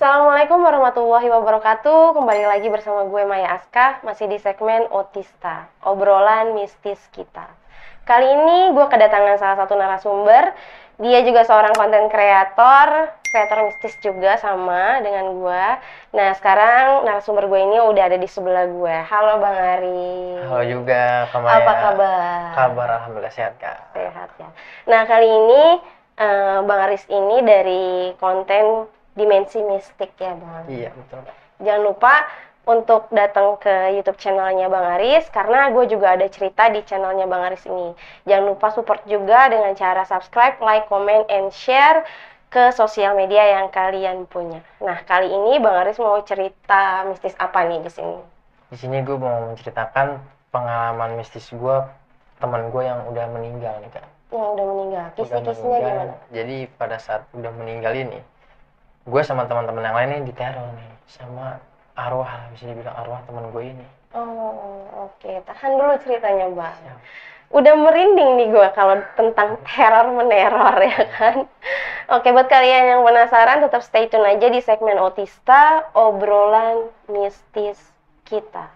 Assalamualaikum warahmatullahi wabarakatuh. Kembali lagi bersama gue Maya Aska, masih di segmen Otista, obrolan mistis kita. Kali ini gue kedatangan salah satu narasumber. Dia juga seorang konten kreator mistis juga sama dengan gue. Nah, sekarang narasumber gue ini udah ada di sebelah gue. Halo Bang Ari. Halo juga, Kak Maya. Apa kabar? Kabar alhamdulillah sehat, Kak. Sehat ya. Nah, kali ini Bang Aris ini dari konten Dimensi Mistik ya Bang. Iya, betul. Jangan lupa untuk datang ke YouTube channelnya Bang Aris, karena gue juga ada cerita di channelnya Bang Aris ini. Jangan lupa support juga dengan cara subscribe, like, comment, and share ke sosial media yang kalian punya. Nah, kali ini Bang Aris mau cerita mistis apa nih di sini? Di sini gue mau menceritakan pengalaman mistis gue, teman gue yang udah meninggal nih, Kak. Yang udah meninggal, kisah-kisahnya gimana? Jadi pada saat udah meninggal ini, gue sama teman-teman yang lain nih diteror nih sama arwah, bisa dibilang arwah teman gue ini. Oh, oke. Tahan dulu ceritanya, Bang. Udah merinding nih gue kalau tentang teror meneror ya kan. Oke, buat kalian yang penasaran tetap stay tune aja di segmen Otista, obrolan mistis kita.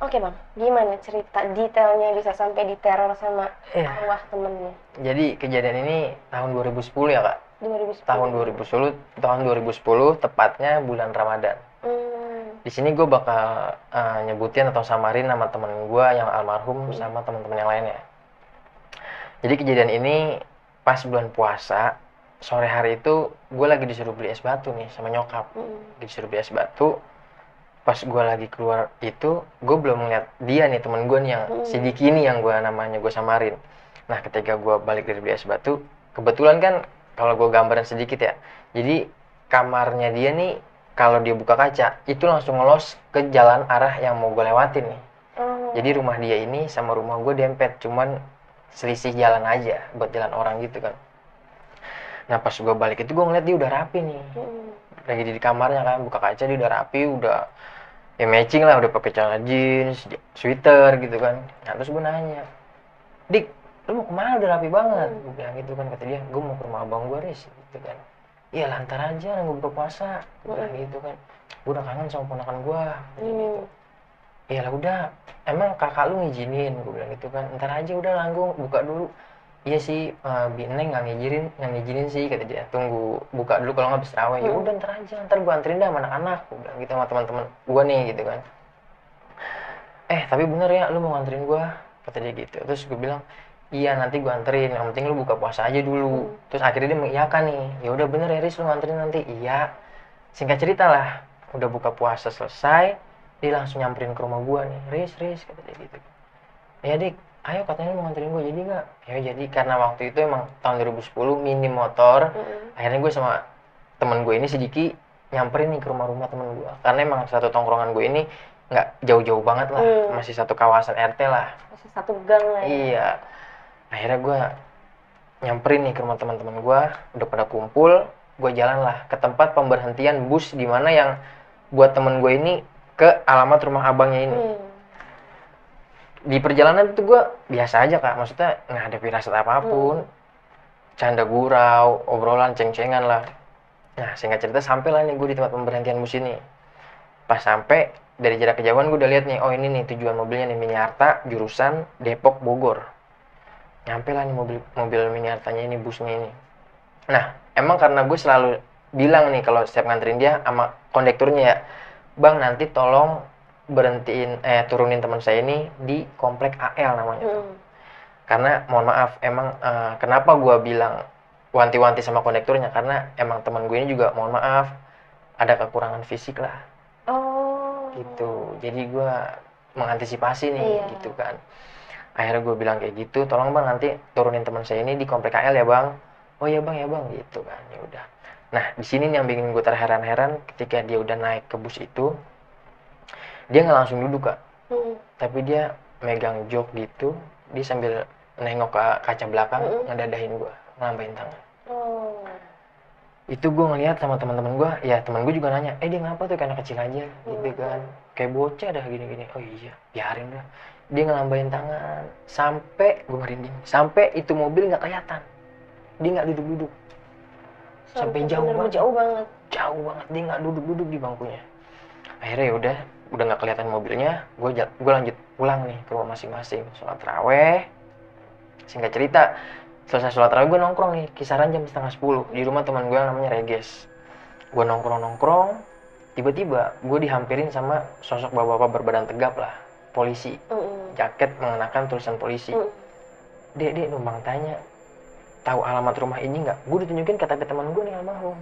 Oke Bang, gimana cerita detailnya bisa sampai diteror sama arwah temennya? Jadi kejadian ini tahun 2010 ya, Kak. 2010. Tahun 2010 tepatnya bulan Ramadan. Di sini gue bakal nyebutin atau samarin nama temen gue yang almarhum sama teman-teman yang lainnya. Jadi kejadian ini pas bulan puasa, sore hari itu gue lagi disuruh beli es batu nih sama nyokap. Disuruh beli es batu. Pas gue lagi keluar itu, gue belum ngeliat dia nih, temen gue nih yang si Diki ini yang gue namanya gue samarin. Nah, ketika gue balik dari beli es batu, kebetulan kan kalau gue gambarin sedikit ya, jadi kamarnya dia nih kalau dia buka kaca itu langsung ngelos ke jalan arah yang mau gue lewatin nih. Jadi rumah dia ini sama rumah gue dempet, cuman selisih jalan aja buat jalan orang gitu kan. Nah, pas gue balik itu gue ngeliat dia udah rapi nih, lagi di kamarnya kan, buka kaca dia udah rapi, udah ya matching lah, udah pakai celana jeans, sweater gitu kan. Nah, terus gue nanya, Dik, lu mau kemana, udah rapi banget? Gue bilang gitu kan, kata dia, gue mau ke rumah abang gue, Riz, gitu kan. Iya, lantar aja, nunggu buka puasa, gue bilang gitu kan. Gue udah kangen sama ponakan gue, gitu. Iya lah udah, emang kakak lu ngizinin, gue bilang gitu kan. Ntar aja udah langgung, buka dulu. Iya sih, Neng nggak ngizinin sih, kata dia. Tunggu buka dulu kalau nggak habis terawih. Ya udah ntar aja, ntar gue anterin dah sama anak-anak, gue bilang gitu sama teman-teman gue nih gitu kan. Tapi bener ya, lu mau nganterin gue, kata dia gitu. Terus gue bilang, iya nanti gue anterin, yang penting lu buka puasa aja dulu. Terus akhirnya dia mengiyakan nih, ya udah bener ya Riz, lu nganterin nanti. Iya. Singkat cerita lah, udah buka puasa selesai, dia langsung nyamperin ke rumah gue nih, Riz, kata dia gitu. Ya Dik, ayo katanya lu mau nganterin gue, jadi nggak? Ya jadi, karena waktu itu emang tahun 2010 minim motor. Akhirnya gue sama temen gue ini si Diki nyamperin nih ke rumah-rumah temen gue, karena emang satu tongkrongan gue ini nggak jauh-jauh banget lah, masih satu kawasan RT lah, masih satu gang lah ya. Iya. Akhirnya gue nyamperin nih ke rumah teman-teman gue, udah pada kumpul. Gue jalan lah ke tempat pemberhentian bus, di mana yang buat temen gue ini ke alamat rumah abangnya ini. Di perjalanan itu gue biasa aja Kak, maksudnya nggak ada firasat apapun, canda gurau, obrolan ceng-cengan lah. Nah, singkat cerita sampailah nih gue di tempat pemberhentian bus ini. Pas sampai, dari jarak kejauhan gue udah lihat nih, oh ini nih tujuan mobilnya nih, Miniarta jurusan Depok Bogor. Nyampe lah nih mobil Miniartanya ini, busnya ini. Nah, emang karena gue selalu bilang nih kalau setiap nganterin dia sama kondekturnya ya, Bang nanti tolong berhentiin turunin teman saya ini di komplek AL namanya tuh. Karena mohon maaf, emang kenapa gue bilang wanti-wanti sama kondekturnya, karena emang teman gue ini juga mohon maaf ada kekurangan fisik lah. Gitu. Jadi gue mengantisipasi nih, gitu kan. Akhirnya gue bilang kayak gitu, tolong Bang nanti turunin teman saya ini di komplek AL ya Bang. Oh ya Bang gitu kan. Ya udah. Nah, di sini yang bikin gue terheran-heran, ketika dia udah naik ke bus itu, dia nggak langsung duduk Kak. Tapi dia megang jok gitu, dia sambil nengok ke kaca belakang, ngedadahin gue, ngelambain tangan. Itu gue ngeliat sama teman-teman gue, ya teman gue juga nanya, dia ngapa tuh, kayak anak kecil aja gitu kan, kayak bocah dah gini-gini. Oh iya, biarin dah. Dia ngelambain tangan sampai gue merinding, sampai itu mobil nggak kelihatan, dia nggak duduk-duduk, sampai jauh banget, dia nggak duduk-duduk di bangkunya. Akhirnya ya udah nggak kelihatan mobilnya, gue lanjut pulang nih ke rumah masing-masing, sholat taraweh. Singkat cerita, selesai sholat tarawih gue nongkrong nih, kisaran jam 9:30 di rumah teman gue yang namanya Reges. Gue nongkrong, tiba-tiba gue dihampirin sama sosok bapak-bapak berbadan tegap lah, polisi, jaket mengenakan tulisan polisi. Dek, numpang tanya, tahu alamat rumah ini nggak? Gue ditunjukin KTP teman gue nih almarhum.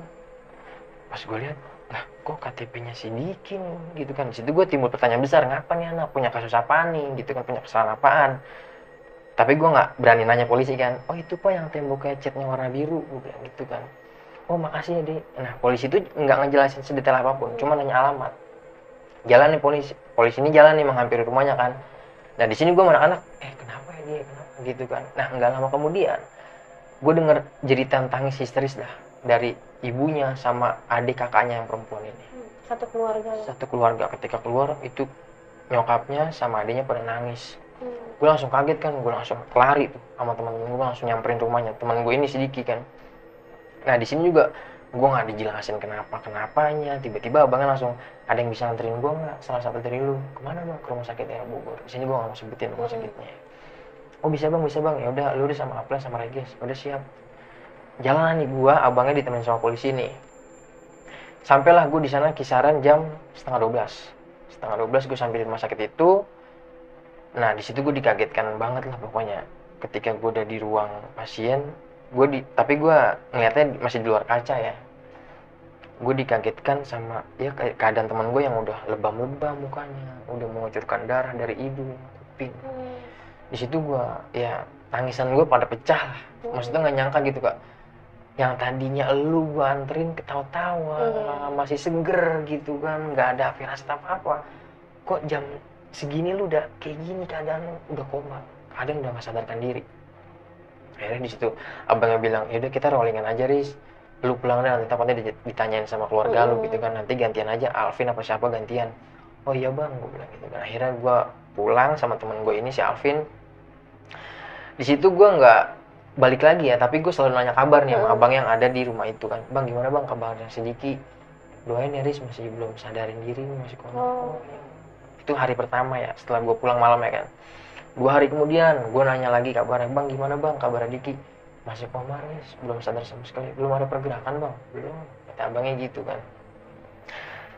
Pas gue lihat, lah kok KTP-nya si Diki nih, gitu kan. Di situ gue timbul pertanyaan besar, ngapa nih anak, punya kasus apaan nih, gitu kan, punya kesalahan apaan. Tapi gue nggak berani nanya polisi kan. Oh itu pak yang temboknya catnya warna biru, gue bilang gitu kan. Oh makasih ya dek. Nah polisi itu nggak ngejelasin sedetail apapun, cuma nanya alamat. Jalan nih polisi ini jalan nih menghampiri rumahnya kan. Nah di sini gue sama anak-anak, kenapa ya dia, kenapa gitu kan. Nah nggak lama kemudian, gue denger jeritan tangis histeris dah dari ibunya sama adik kakaknya yang perempuan ini. Satu keluarga ketika keluar itu nyokapnya sama adiknya pada nangis. Gue langsung kaget kan, gue langsung lari tuh sama teman-teman gue, langsung nyamperin rumahnya teman gue ini si Diki kan. Nah di sini juga gue nggak dijelasin kenapanya, tiba-tiba abangnya langsung, ada yang bisa nganterin gue nggak, salah satu dari lu, kemana bang? Ke rumah sakit daerah Bogor. Di sini gue nggak mau sebutin rumah sakitnya. Oh bisa bang, ya udah lu udah sama Aples sama Regis, udah siap. Jalan nih gue, abangnya ditemenin sama polisi nih. Sampailah gue di sana kisaran jam 11:30 gue sampai di rumah sakit itu. Nah di situ gue dikagetkan banget lah pokoknya. Ketika gue udah di ruang pasien, tapi gue ngeliatnya masih di luar kaca ya. Gue dikagetkan sama ya keadaan teman gue yang udah lebam-lebam mukanya, udah mengucurkan darah dari hidung, kuping. Di situ gue ya tangisan gue pada pecah lah. Maksudnya nggak nyangka gitu kak. Yang tadinya elu gue anterin ketawa-tawa, masih seger gitu kan, nggak ada firasat apa-apa. Kok jam segini lu udah kayak gini, keadaan udah koma, kadang udah nggak sadarkan diri. Akhirnya di situ abangnya bilang, yaudah kita rollingan aja Riz, lu pulang deh, nanti takutnya ditanyain sama keluarga lu gitu kan, nanti gantian aja, Alvin apa siapa gantian. Oh iya bang, gue bilang gitu kan. Akhirnya gue pulang sama temen gue ini si Alvin. Di situ gue nggak balik lagi ya, tapi gue selalu nanya kabar nih sama abang yang ada di rumah itu kan. Bang gimana bang kabarnya si Diki? Doain ya Riz, masih belum sadarin diri, masih koma. Itu hari pertama ya, setelah gue pulang malam ya kan. 2 hari kemudian gue nanya lagi kabarnya, bang gimana bang kabar Diki? Masih koma Riz, belum sadar sama sekali, belum ada pergerakan bang, belum, kata abangnya gitu kan.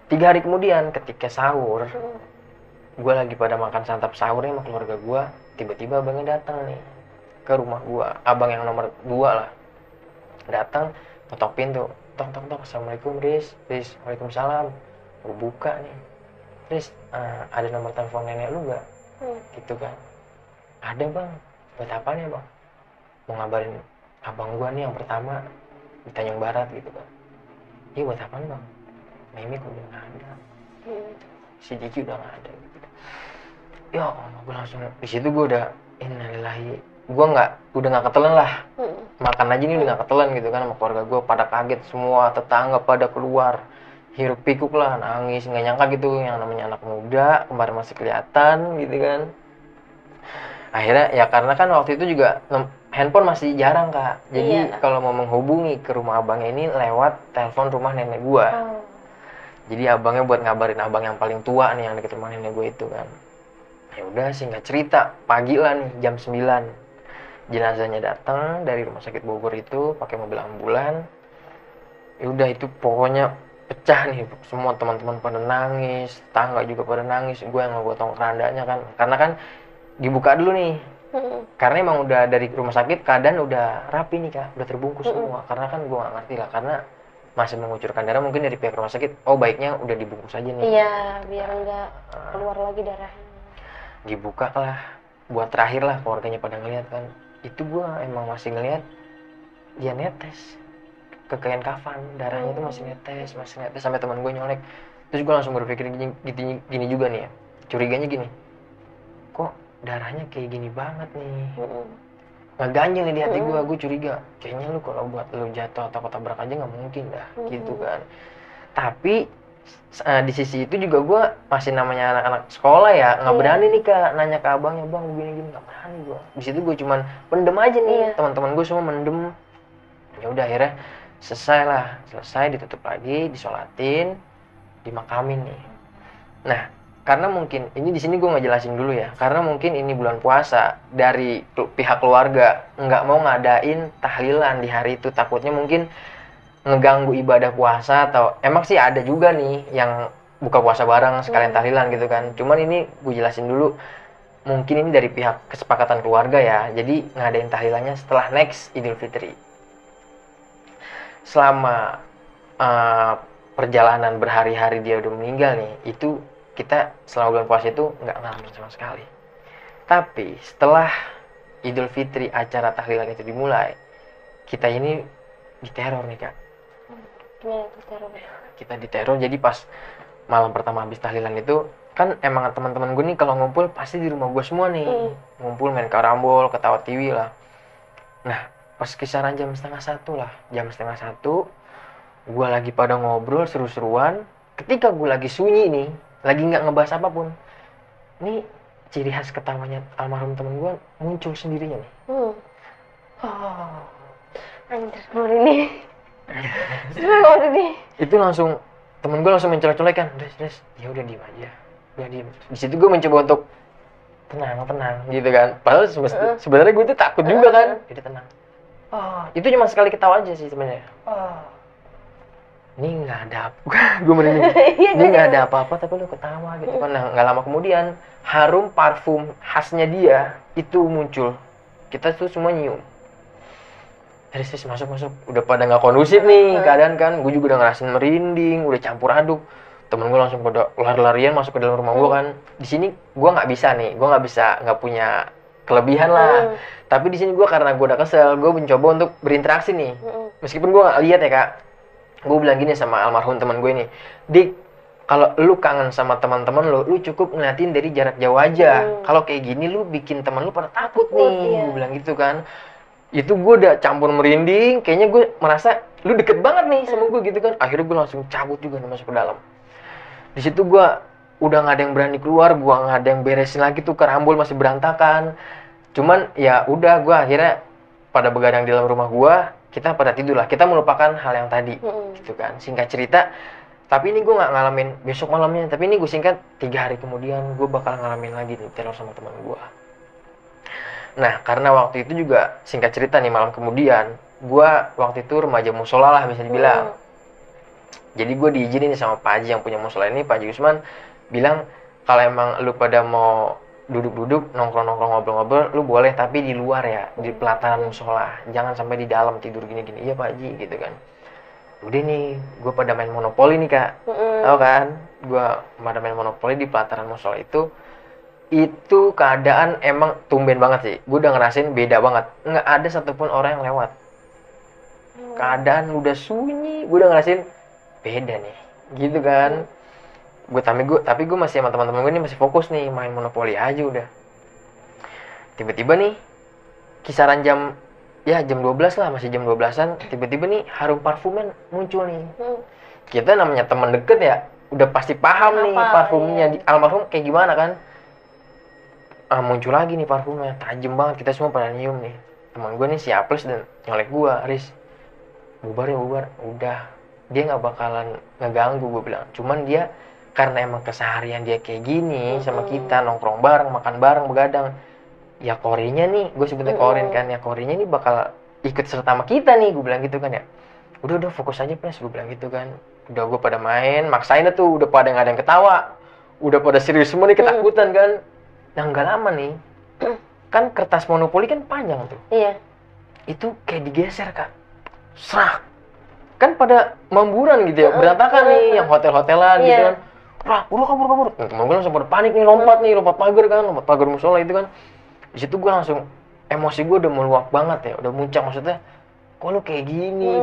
3 hari kemudian ketika sahur, gue lagi pada makan santap sahurnya sama keluarga gue, tiba-tiba abangnya datang nih ke rumah gue, abang yang nomor 2 lah, datang ketok pintu, tok, assalamualaikum Riz, waalaikumsalam. Gue buka nih, Riz, ada nomor telepon nenek lu nggak? Gitu kan. Ada bang, buat apaan ya bang? Mau ngabarin abang gua nih yang pertama di Tanjung Barat gitu kan. Iya buat apaan bang? Mimi kok udah nggak ada, si Diki udah nggak ada gitu. Ya Allah, gue langsung di situ gue udah innalillahi, gue udah nggak ketelan lah. Makan aja nih udah nggak ketelan gitu kan, sama keluarga gue pada kaget semua, tetangga pada keluar hiruk pikuk lah, nangis, nggak nyangka gitu yang namanya anak muda kemarin masih kelihatan gitu kan. Akhirnya ya karena kan waktu itu juga handphone masih jarang kak, jadi kalau mau menghubungi ke rumah abangnya ini lewat telepon rumah nenek gua. Jadi abangnya buat ngabarin abang yang paling tua nih yang deket rumah nenek gua itu kan. Ya udah singkat cerita, pagi lah nih jam 9 jenazahnya datang dari rumah sakit Bogor itu pakai mobil ambulan. Ya udah itu pokoknya pecah nih, semua teman-teman pada nangis, tetangga juga pada nangis, gue yang ngegotong kerandanya kan, karena kan dibuka dulu nih, karena emang udah dari rumah sakit keadaan udah rapi nih kak, udah terbungkus semua, karena kan gue nggak ngerti lah, karena masih mengucurkan darah, mungkin dari pihak rumah sakit, oh baiknya udah dibungkus aja nih. Iya, biar nggak keluar lagi darahnya. Dibuka lah, buat terakhir lah keluarganya pada ngeliat kan, itu gue emang masih ngeliat dia netes ke kain kafan, darahnya itu masih netes sampai teman gue nyolek. Terus gue langsung berpikir gini juga nih ya, curiganya gini, kok darahnya kayak gini banget nih. Ngeganjel nih di hati gue curiga. Kayaknya lu kalau buat lu jatuh atau ketabrak aja nggak mungkin dah, gitu kan. Tapi di sisi itu juga gue masih namanya anak-anak sekolah ya, nggak berani nih Kak nanya ke abangnya, bang gini-gini, nggak berani gue. Di situ gue cuman pendem aja nih, teman-teman gue semua mendem. Ya udah akhirnya selesai ditutup lagi, disolatin, dimakamin nih. Nah, karena mungkin ini di sini gue ngejelasin dulu ya, karena mungkin ini bulan puasa, dari pihak keluarga nggak mau ngadain tahlilan di hari itu, takutnya mungkin ngeganggu ibadah puasa, atau emang sih ada juga nih yang buka puasa bareng sekalian tahlilan gitu kan. Cuman ini gue jelasin dulu, mungkin ini dari pihak kesepakatan keluarga ya, jadi ngadain tahlilannya setelah next Idul Fitri. Selama perjalanan berhari-hari dia udah meninggal nih, itu kita selama bulan puasa itu nggak ngalamin sama sekali. Tapi setelah Idul Fitri, acara tahlilan itu dimulai, kita ini diteror nih Kak. Gimana tuh terornya? Kita diteror, jadi pas malam pertama habis tahlilan itu, kan emang teman-teman gue nih kalau ngumpul pasti di rumah gue semua nih. Ngumpul main karambol, ketawa tiwi lah. Nah, pas kisaran jam 12:30 lah, gue lagi pada ngobrol seru-seruan. Ketika gue lagi sunyi nih, lagi nggak ngebahas apapun, nih ciri khas ketawanya almarhum temen gue muncul sendirinya nih. Anjir, ini. Sebenarnya ini. Itu langsung temen gue langsung mencolek-colek kan, Des, ya udah diem aja, udah diem. Di situ gue mencoba untuk tenang gitu kan. Padahal sebenarnya gue tuh takut juga kan. Jadi tenang. Itu cuma sekali ketawa aja sih sebenarnya. Ini nggak ada apa, gue merinding. Ini nggak ada apa-apa tapi lu ketawa gitu kan. Nah, nggak lama kemudian harum parfum khasnya dia itu muncul. Kita tuh semua nyium. Terus masuk, udah pada nggak kondusif nih keadaan kan. Gue juga udah ngerasain merinding, udah campur aduk. Temen gue langsung pada lari-larian masuk ke dalam rumah gue kan. Di sini gue nggak bisa, nggak punya kelebihan lah. Tapi di sini gue karena gue udah kesel, gue mencoba untuk berinteraksi nih. Meskipun gue nggak lihat ya Kak. Gue bilang gini sama almarhum teman gue nih, Dik, kalau lu kangen sama teman-teman lu cukup ngeliatin dari jarak jauh aja. Kalau kayak gini lu bikin teman lu pada takut nih. Gue bilang gitu kan. Itu gue udah campur merinding, kayaknya gue merasa lu deket banget nih sama gue gitu kan. Akhirnya gue langsung cabut juga nih masuk ke dalam. Di situ gue udah nggak ada yang berani keluar, gue nggak ada yang beresin lagi tuh, karambol masih berantakan. Cuman ya udah, gue akhirnya pada begadang di dalam rumah gue, kita pada tidur lah, kita melupakan hal yang tadi gitu kan. Singkat cerita, tapi ini gue nggak ngalamin besok malamnya, tapi ini gue singkat 3 hari kemudian gue bakal ngalamin lagi nih teror sama teman gue. Nah, karena waktu itu juga singkat cerita nih, malam kemudian gue waktu itu remaja musola lah bisa dibilang. Jadi gue diizinin sama Pak Haji yang punya musola ini, Pak Haji Usman bilang kalau emang lu pada mau duduk-duduk, nongkrong-nongkrong, ngobrol-ngobrol, lu boleh tapi di luar ya, di pelataran musola, jangan sampai di dalam tidur gini-gini. Iya Pak Haji gitu kan. Udah nih, gue pada main monopoli nih Kak. Tahu kan? Gue pada main monopoli di pelataran musola itu keadaan emang tumben banget sih. Gue udah ngerasain beda banget. Nggak ada satupun orang yang lewat. Keadaan udah sunyi, gue udah ngerasain beda nih. Gitu kan. Tapi gue masih sama teman-teman gue ini masih fokus nih main monopoli aja udah. Tiba-tiba nih kisaran jam 12 lah, masih jam 12-an, tiba-tiba nih harum parfumen muncul nih. Kita namanya teman deket ya, udah pasti paham nih parfumnya di almarhum kayak gimana kan. Muncul lagi nih parfumnya, tajam banget, kita semua pada nyium nih. Teman gue nih si Aples dan nyolek gue, Riz, bubar ya bubar. Udah, dia nggak bakalan ngeganggu, gue bilang. Cuman dia karena emang keseharian dia kayak gini sama kita, nongkrong bareng, makan bareng, begadang, ya Korinya nih, gue sebutnya Korin kan, ya Korinya nih bakal ikut serta sama kita nih, gue bilang gitu kan ya. Udah fokus aja Pres, gue bilang gitu kan. Udah gue pada main, maksain tuh, udah pada nggak ada yang ketawa, udah pada serius semua nih, ketakutan kan. Nah nggak lama nih, kan kertas monopoli kan panjang tuh. Iya. Itu kayak digeser Kak, serak. Kan pada mamburan gitu ya, berantakan nih, yang hotel-hotelan gitu kan. Wah, kabur. Temen gue langsung pada panik nih, lompat pagar musola itu kan. Di situ gue langsung, emosi gue udah meluap banget ya, udah muncak, maksudnya kok lu kayak gini,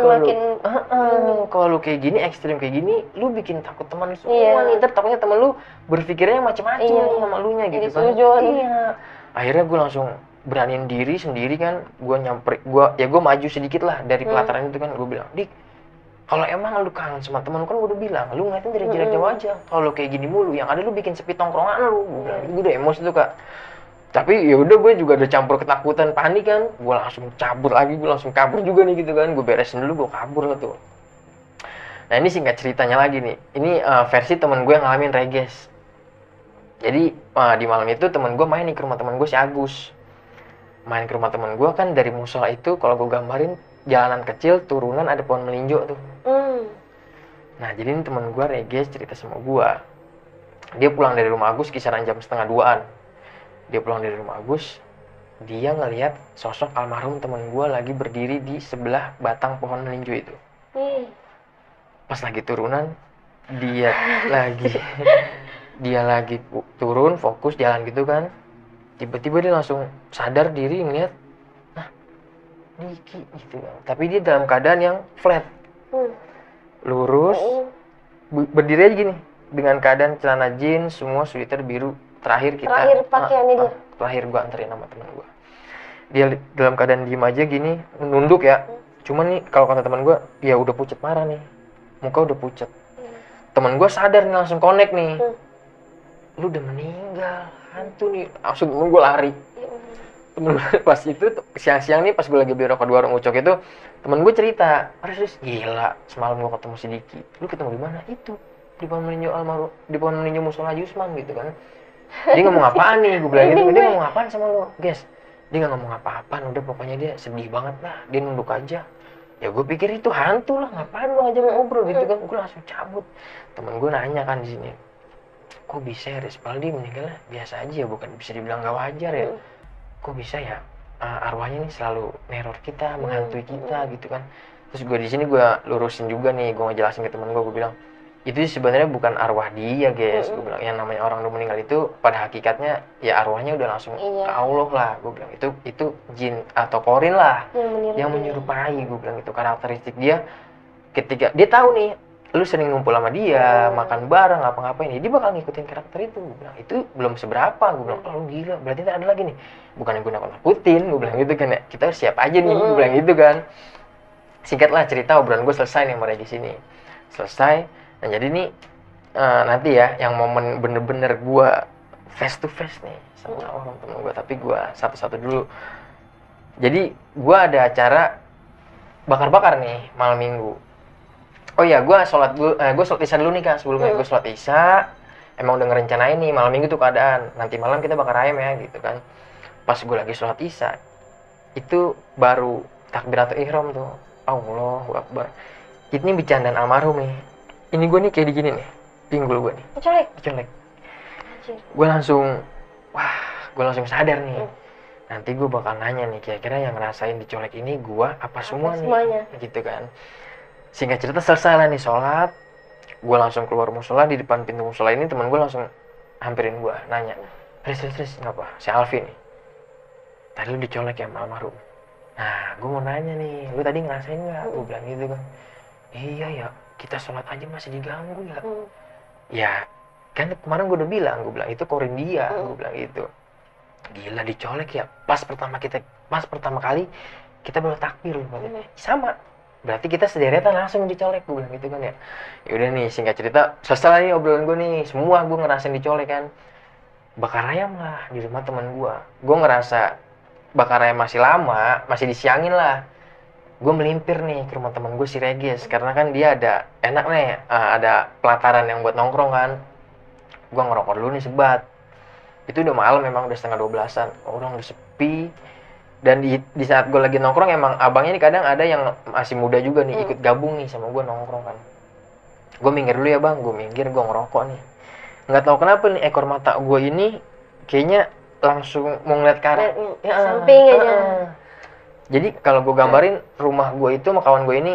kalau lu kayak gini, ekstrim kayak gini, lu bikin takut teman lu semua nih, ntar takutnya temen lu berpikirnya macam-macam nih sama lu nya gitu kan. Iya, Akhirnya gue langsung beraniin diri sendiri kan, gue nyamper, gue maju sedikit lah dari pelataran itu kan. Gue bilang, Dik, kalau emang lu kangen sama temen lu kan gue udah bilang, lu ngeliatin dari jarak jauh aja. Kalau kayak gini mulu, yang ada lu bikin sepi tongkrongan lu. Gue bilang, gue udah emosi tuh Kak. Tapi ya udah, gue juga udah campur ketakutan, panik kan. Gue langsung cabut lagi, gue langsung kabur juga nih gitu kan. Gue beresin dulu, gue kabur lah tuh. Nah ini singkat ceritanya lagi nih. Ini versi temen gue yang ngalamin reges. Jadi di malam itu temen gue main nih ke rumah temen gue si Agus. Main ke rumah temen gue kan, dari musola itu kalau gue gambarin jalanan kecil, turunan ada pohon melinjo tuh. Nah jadi ini temen gue reges cerita sama gue. Dia pulang dari rumah Agus kisaran jam 1:30-an. Dia pulang dari rumah Agus, dia ngelihat sosok almarhum temen gue lagi berdiri di sebelah batang pohon melinjo itu. Pas lagi turunan, dia lagi turun fokus jalan gitu kan. Tiba-tiba dia langsung sadar diri ngeliat, nah Diki gitu kan. Tapi dia dalam keadaan yang flat, lurus, berdiri aja gini, dengan keadaan celana jeans, semua sweater biru. Terakhir pakaiannya dia. Terakhir gue anterin sama teman gue. Dia dalam keadaan diem aja gini, nunduk ya. Cuman nih kalau kata teman gue, ya udah pucet parah nih, muka udah pucet. Teman gue sadar nih, langsung connect nih. Lu udah meninggal, hantu nih. Langsung temen gue lari. Temen gue pas itu siang-siang nih, pas gue lagi beli rokok di warung Ucok itu, temen gue cerita, Aris gila, semalam gue ketemu si Diki. Lu ketemu di mana? Itu di pohon melinjo almarhum, di pohon melinjo musola Yusman gitu kan. Dia ngomong apaan nih? Gue bilang gitu. Dia ngomong apaan sama lo, guys? Dia nggak ngomong apa-apaan. Udah pokoknya dia sedih banget lah. Dia nunduk aja. Ya gue pikir itu hantu lah. Ngapain lo ngajak ngobrol gitu kan? Gue langsung cabut. Temen gue nanya kan di sini, kok bisa ya Rispaldi meninggalnya biasa aja ya? Bukan bisa dibilang gak wajar ya? Kok bisa ya? Arwahnya nih selalu neror kita, menghantui kita gitu kan? Terus gue di sini gue lurusin juga nih. Gue ngejelasin ke temen gue bilang, itu sebenarnya bukan arwah dia guys. Gue bilang yang namanya orang udah meninggal itu pada hakikatnya ya arwahnya udah langsung ke Allah lah. Gue bilang itu jin atau korin lah yang menyerupai. Gue bilang itu karakteristik dia. Ketika dia tahu nih lu sering ngumpul sama dia, makan bareng, ngapa-ngapain, dia bakal ngikutin karakter itu. Gue bilang itu belum seberapa. Gue bilang lu gila, berarti ada lagi nih. Bukan yang gue nakutin. Gue bilang gitu kan ya, kita siap aja nih. Gue bilang gitu kan. Singkatlah cerita, obrolan gue selesai nih sama di sini. Selesai. Nah jadi nih nanti ya yang momen bener-bener gue face to face nih sama orang temen gue, tapi gue satu-satu dulu. Jadi gue ada acara bakar-bakar nih malam minggu. Oh iya, gue sholat isya dulu nih kan sebelumnya. Gue sholat isya, emang udah ngerencanain nih malam minggu tuh keadaan, nanti malam kita bakar ayam ya gitu kan. Pas gue lagi sholat isya, itu baru takbiratul ihram tuh, Allahu Akbar. Ini bercandaan almarhum nih. Ini gue nih kayak gini nih, pinggul gue nih. Dicolek. Gue langsung sadar nih. Nanti gue bakal nanya nih, kira-kira yang ngerasain dicolek ini gue apa semuanya? Gitu kan. Singkat cerita selesai lah nih sholat. Gue langsung keluar musola, di depan pintu musola ini teman gue langsung hampirin gue, nanya, Tris, ngapa? Si Alvin nih. Tadi lu dicolek ya sama almarhum. Nah, gue mau nanya nih, lu tadi ngerasain nggak? Gue bilang gitu kan. Iya ya, kita sholat aja masih diganggu ya. Ya, kan kemarin gue udah bilang, itu korin dia, gue bilang gitu. Gila dicolek ya, pas pertama kali kita baru takbir, sama. Berarti kita sederetan langsung dicolek, gue bilang gitu kan ya. Yaudah nih, singkat cerita, selesai nih obrolan gue nih, semua gue ngerasain dicolek kan. Bakar ayam lah di rumah teman gue. Gue ngerasa bakar ayam masih lama, masih disiangin lah. Gue melimpir nih ke rumah temen gue si Regis, karena kan dia ada enak nih, ada pelataran yang buat nongkrong kan. Gue ngerokok dulu nih sebat. Itu udah malam, memang udah 11:30-an, orang udah sepi. Dan di saat gue lagi nongkrong, emang abangnya nih kadang ada yang masih muda juga nih, ikut gabung nih sama gue nongkrong kan. Gue minggir dulu ya bang, gue ngerokok nih. Nggak tahu kenapa nih ekor mata gue ini kayaknya langsung mau ngeliat ke arah samping aja. Jadi kalau gue gambarin rumah gue itu sama kawan gue ini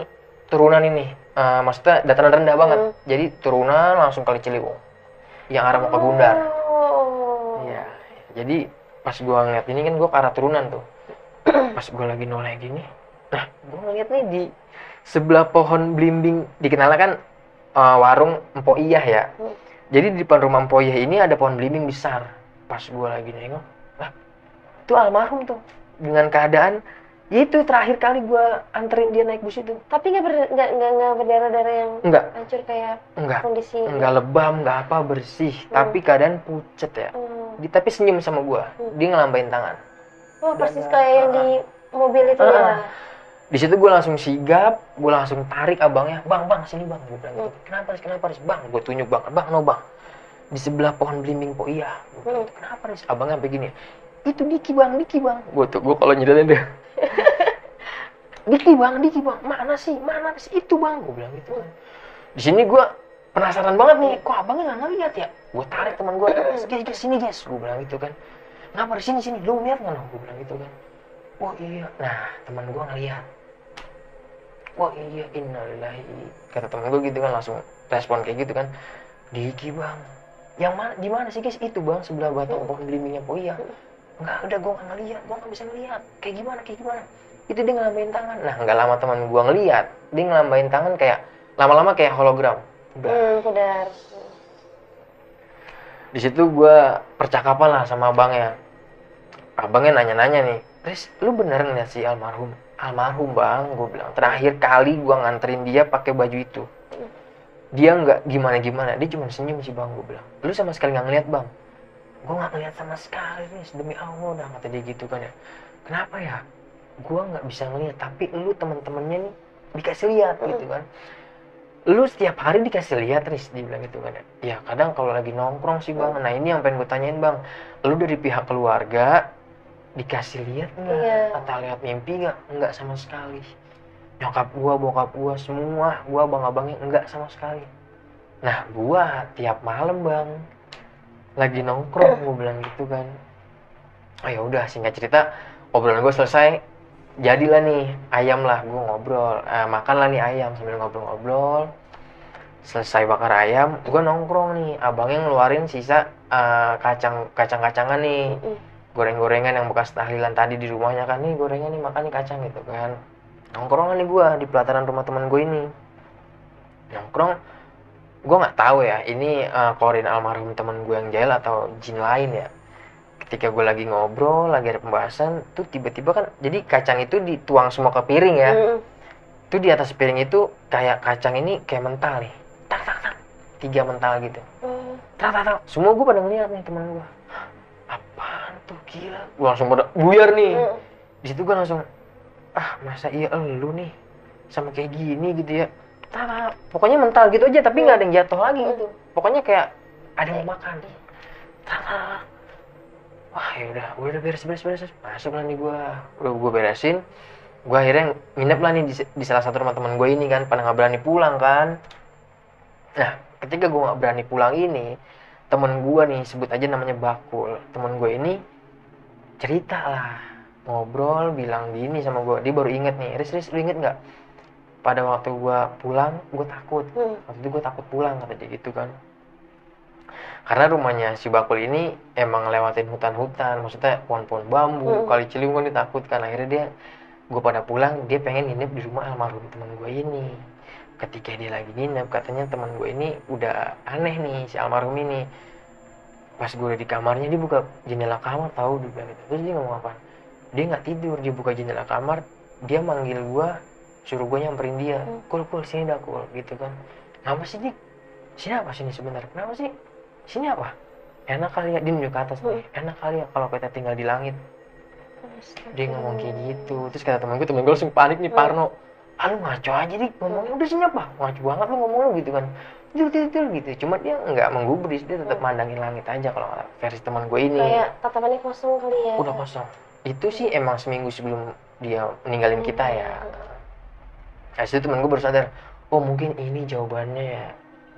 turunan ini, maksudnya dataran rendah banget. Jadi turunan langsung Kali Ciliwung, yang arah mau ke Gundar. Iya. Jadi pas gue ngeliat ini kan gue ke arah turunan tuh. Pas gue lagi noleh gini, nah gue ngeliat nih di sebelah pohon belimbing, dikenal kan warung Mpok Iyah ya. Jadi di depan rumah Mpok Iyah ini ada pohon belimbing besar. Pas gue lagi nengok, itu almarhum tuh dengan keadaan ya itu terakhir kali gue anterin dia naik bus itu. Tapi nggak berdarah-darah yang hancur kayak kondisi. Enggak lebam, enggak apa, bersih. Tapi keadaan pucet ya. Tapi senyum sama gue. Dia ngelambain tangan. Oh, persis kayak yang di mobil itu ya. Di situ gue langsung sigap, gue langsung tarik abangnya, bang sini bang, gue bilang gitu. Kenapa Riz? Bang, gue tunjuk bang, no bang. Di sebelah pohon belimbing po iya. Kenapa Riz? Abangnya sampai gini. Itu Diki bang. Gue kalau nyeritain deh. Diki bang, mana sih itu bang, gue bilang gitu kan. Di sini gue penasaran banget nih, kok abangnya nggak ngeliat ya? Gue tarik teman gue, guys sini guys, gue bilang gitu kan. Kenapa di sini, lu lihat nggak? Gue bilang gitu kan. Oh iya, nah teman gue ngeliat. Wah iya, innalillahi. Kata teman gue gitu kan, langsung respon kayak gitu kan. Diki bang, yang mana, di mana sih guys? Itu bang, sebelah batang pohon belimbingnya. Oh iya, nggak ada, gue nggak bisa ngeliat. Kayak gimana? Itu dia ngelambain tangan. Nah nggak lama teman gue ngeliat, dia ngelambain tangan kayak lama-lama kayak hologram. Pudar. Di situ gue percakapan lah sama abangnya. Abangnya nanya-nanya nih, Riz, lu beneran ngeliat si almarhum? Almarhum bang, gue bilang. Terakhir kali gue nganterin dia pakai baju itu. Dia nggak gimana-gimana, dia cuma senyum sih bang, gue bilang. Lu sama sekali nggak ngeliat bang? Gue nggak ngeliat sama sekali nih, demi Allah, udah kata dia gitu kan ya. Kenapa ya? Gue nggak bisa ngeliat, tapi lu temen-temennya nih dikasih lihat gitu kan. Lu setiap hari dikasih lihat, Riz, dia bilang gitu kan ya. Ya kadang kalau lagi nongkrong sih bang. Nah ini yang pengen gue tanyain bang, lu dari pihak keluarga dikasih lihat nggak? Atau lihat mimpi nggak? Nggak sama sekali. Nyokap gua, bokap gua, semua gua abang-abangnya nggak sama sekali. Nah gua tiap malam bang lagi nongkrong, gua bilang gitu kan. Oh ya udah, singkat cerita obrolan gua selesai, jadilah nih ayam lah, gua ngobrol, makan lah nih ayam sambil ngobrol-ngobrol. Selesai bakar ayam, gua nongkrong nih, abangnya ngeluarin sisa kacang-kacangan nih. Goreng-gorengan yang bekas tahlilan tadi di rumahnya kan, nih gorengan nih, makan nih kacang gitu kan. Nongkrong nih gue di pelataran rumah teman gue ini. Nongkrong, gue nggak tahu ya ini Korin almarhum teman gue yang jahil atau jin lain ya. Ketika gue lagi ngobrol, lagi ada pembahasan, tuh tiba-tiba kan, jadi kacang itu dituang semua ke piring ya. Tuh di atas piring itu kayak kacang ini kayak mental nih, tak 3 mental gitu. Tak. Semua gue pada ngeliat nih teman gue. Apaan tuh, gila? Gue langsung pada buyar nih. Di situ gue langsung, masa iya lu nih sama kayak gini gitu ya. Pokoknya mental gitu aja, tapi nggak ada yang jatuh lagi gitu. Pokoknya kayak ada yang makan. Wah ya udah beres. Masuk lah nih gue. Udah gue beresin. Gue akhirnya nginep lah nih di salah satu rumah teman gue ini kan. Pada nggak berani pulang kan. Nah ketika gue nggak berani pulang ini, temen gue nih, sebut aja namanya Bakul, temen gue ini cerita lah, ngobrol, bilang gini sama gue. Dia baru inget nih, Riz, lu inget nggak? Pada waktu gue pulang, gue takut. Waktu itu gue takut pulang, kata dia gitu kan. Karena rumahnya si Bakul ini emang lewatin hutan-hutan, maksudnya pohon-pohon bambu, kali Ciliwung kan ditakutkan. Akhirnya gue pada pulang, dia pengen nginep di rumah almarhum temen gue ini. Ketika dia lagi nginep, katanya teman gue ini udah aneh nih, si almarhum ini. Pas gue di kamarnya, dia buka jendela kamar, tahu, dia bilang gitu. Terus dia ngomong apa? Dia nggak tidur, dia buka jendela kamar, dia manggil gue, suruh gue nyamperin dia. Kul, sini dah Kul, gitu kan. Kenapa sih Dik? Sini apa sini sebentar? Kenapa sih? Sini apa? Enak kali ya, dia nunjuk ke atas nih. Enak kali ya kalau kita tinggal di langit. Dia ngomong kayak gitu. Terus kata temen gue langsung panik nih, Parno. Lu ngaco aja Dik, ngomongnya udah sini apa? Ngaco banget lu ngomong lu gitu kan. Tidur gitu. Cuma dia nggak menggubris, dia tetap mandangin langit aja kalau versi teman gue ini. Kayak tatapannya kosong kali ya. Udah kosong. Itu sih emang seminggu sebelum dia ninggalin kita ya. Nah situ temen gue baru sadar, oh mungkin ini jawabannya ya.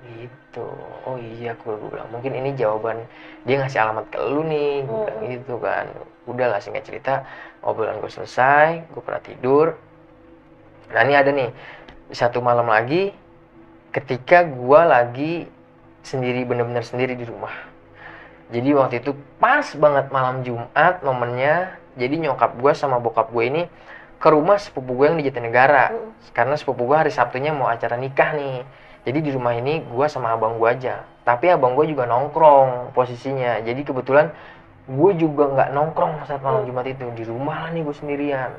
Gitu. Oh iya, gue bilang mungkin ini jawaban, dia ngasih alamat ke lu nih, gue bilang gitu kan. Udahlah, singkat cerita, obrolan gue selesai, gue pernah tidur. Nah ini ada nih, satu malam lagi, ketika gue lagi sendiri, bener-bener sendiri di rumah. Jadi waktu itu pas banget malam Jumat momennya. Jadi nyokap gue sama bokap gue ini ke rumah sepupu gue yang di Jatinegara. Karena sepupu gue hari Sabtunya mau acara nikah nih. Jadi di rumah ini gue sama abang gue aja. Tapi abang gue juga nongkrong posisinya. Jadi kebetulan gue juga nggak nongkrong saat malam Jumat itu, di rumah lah nih gue sendirian.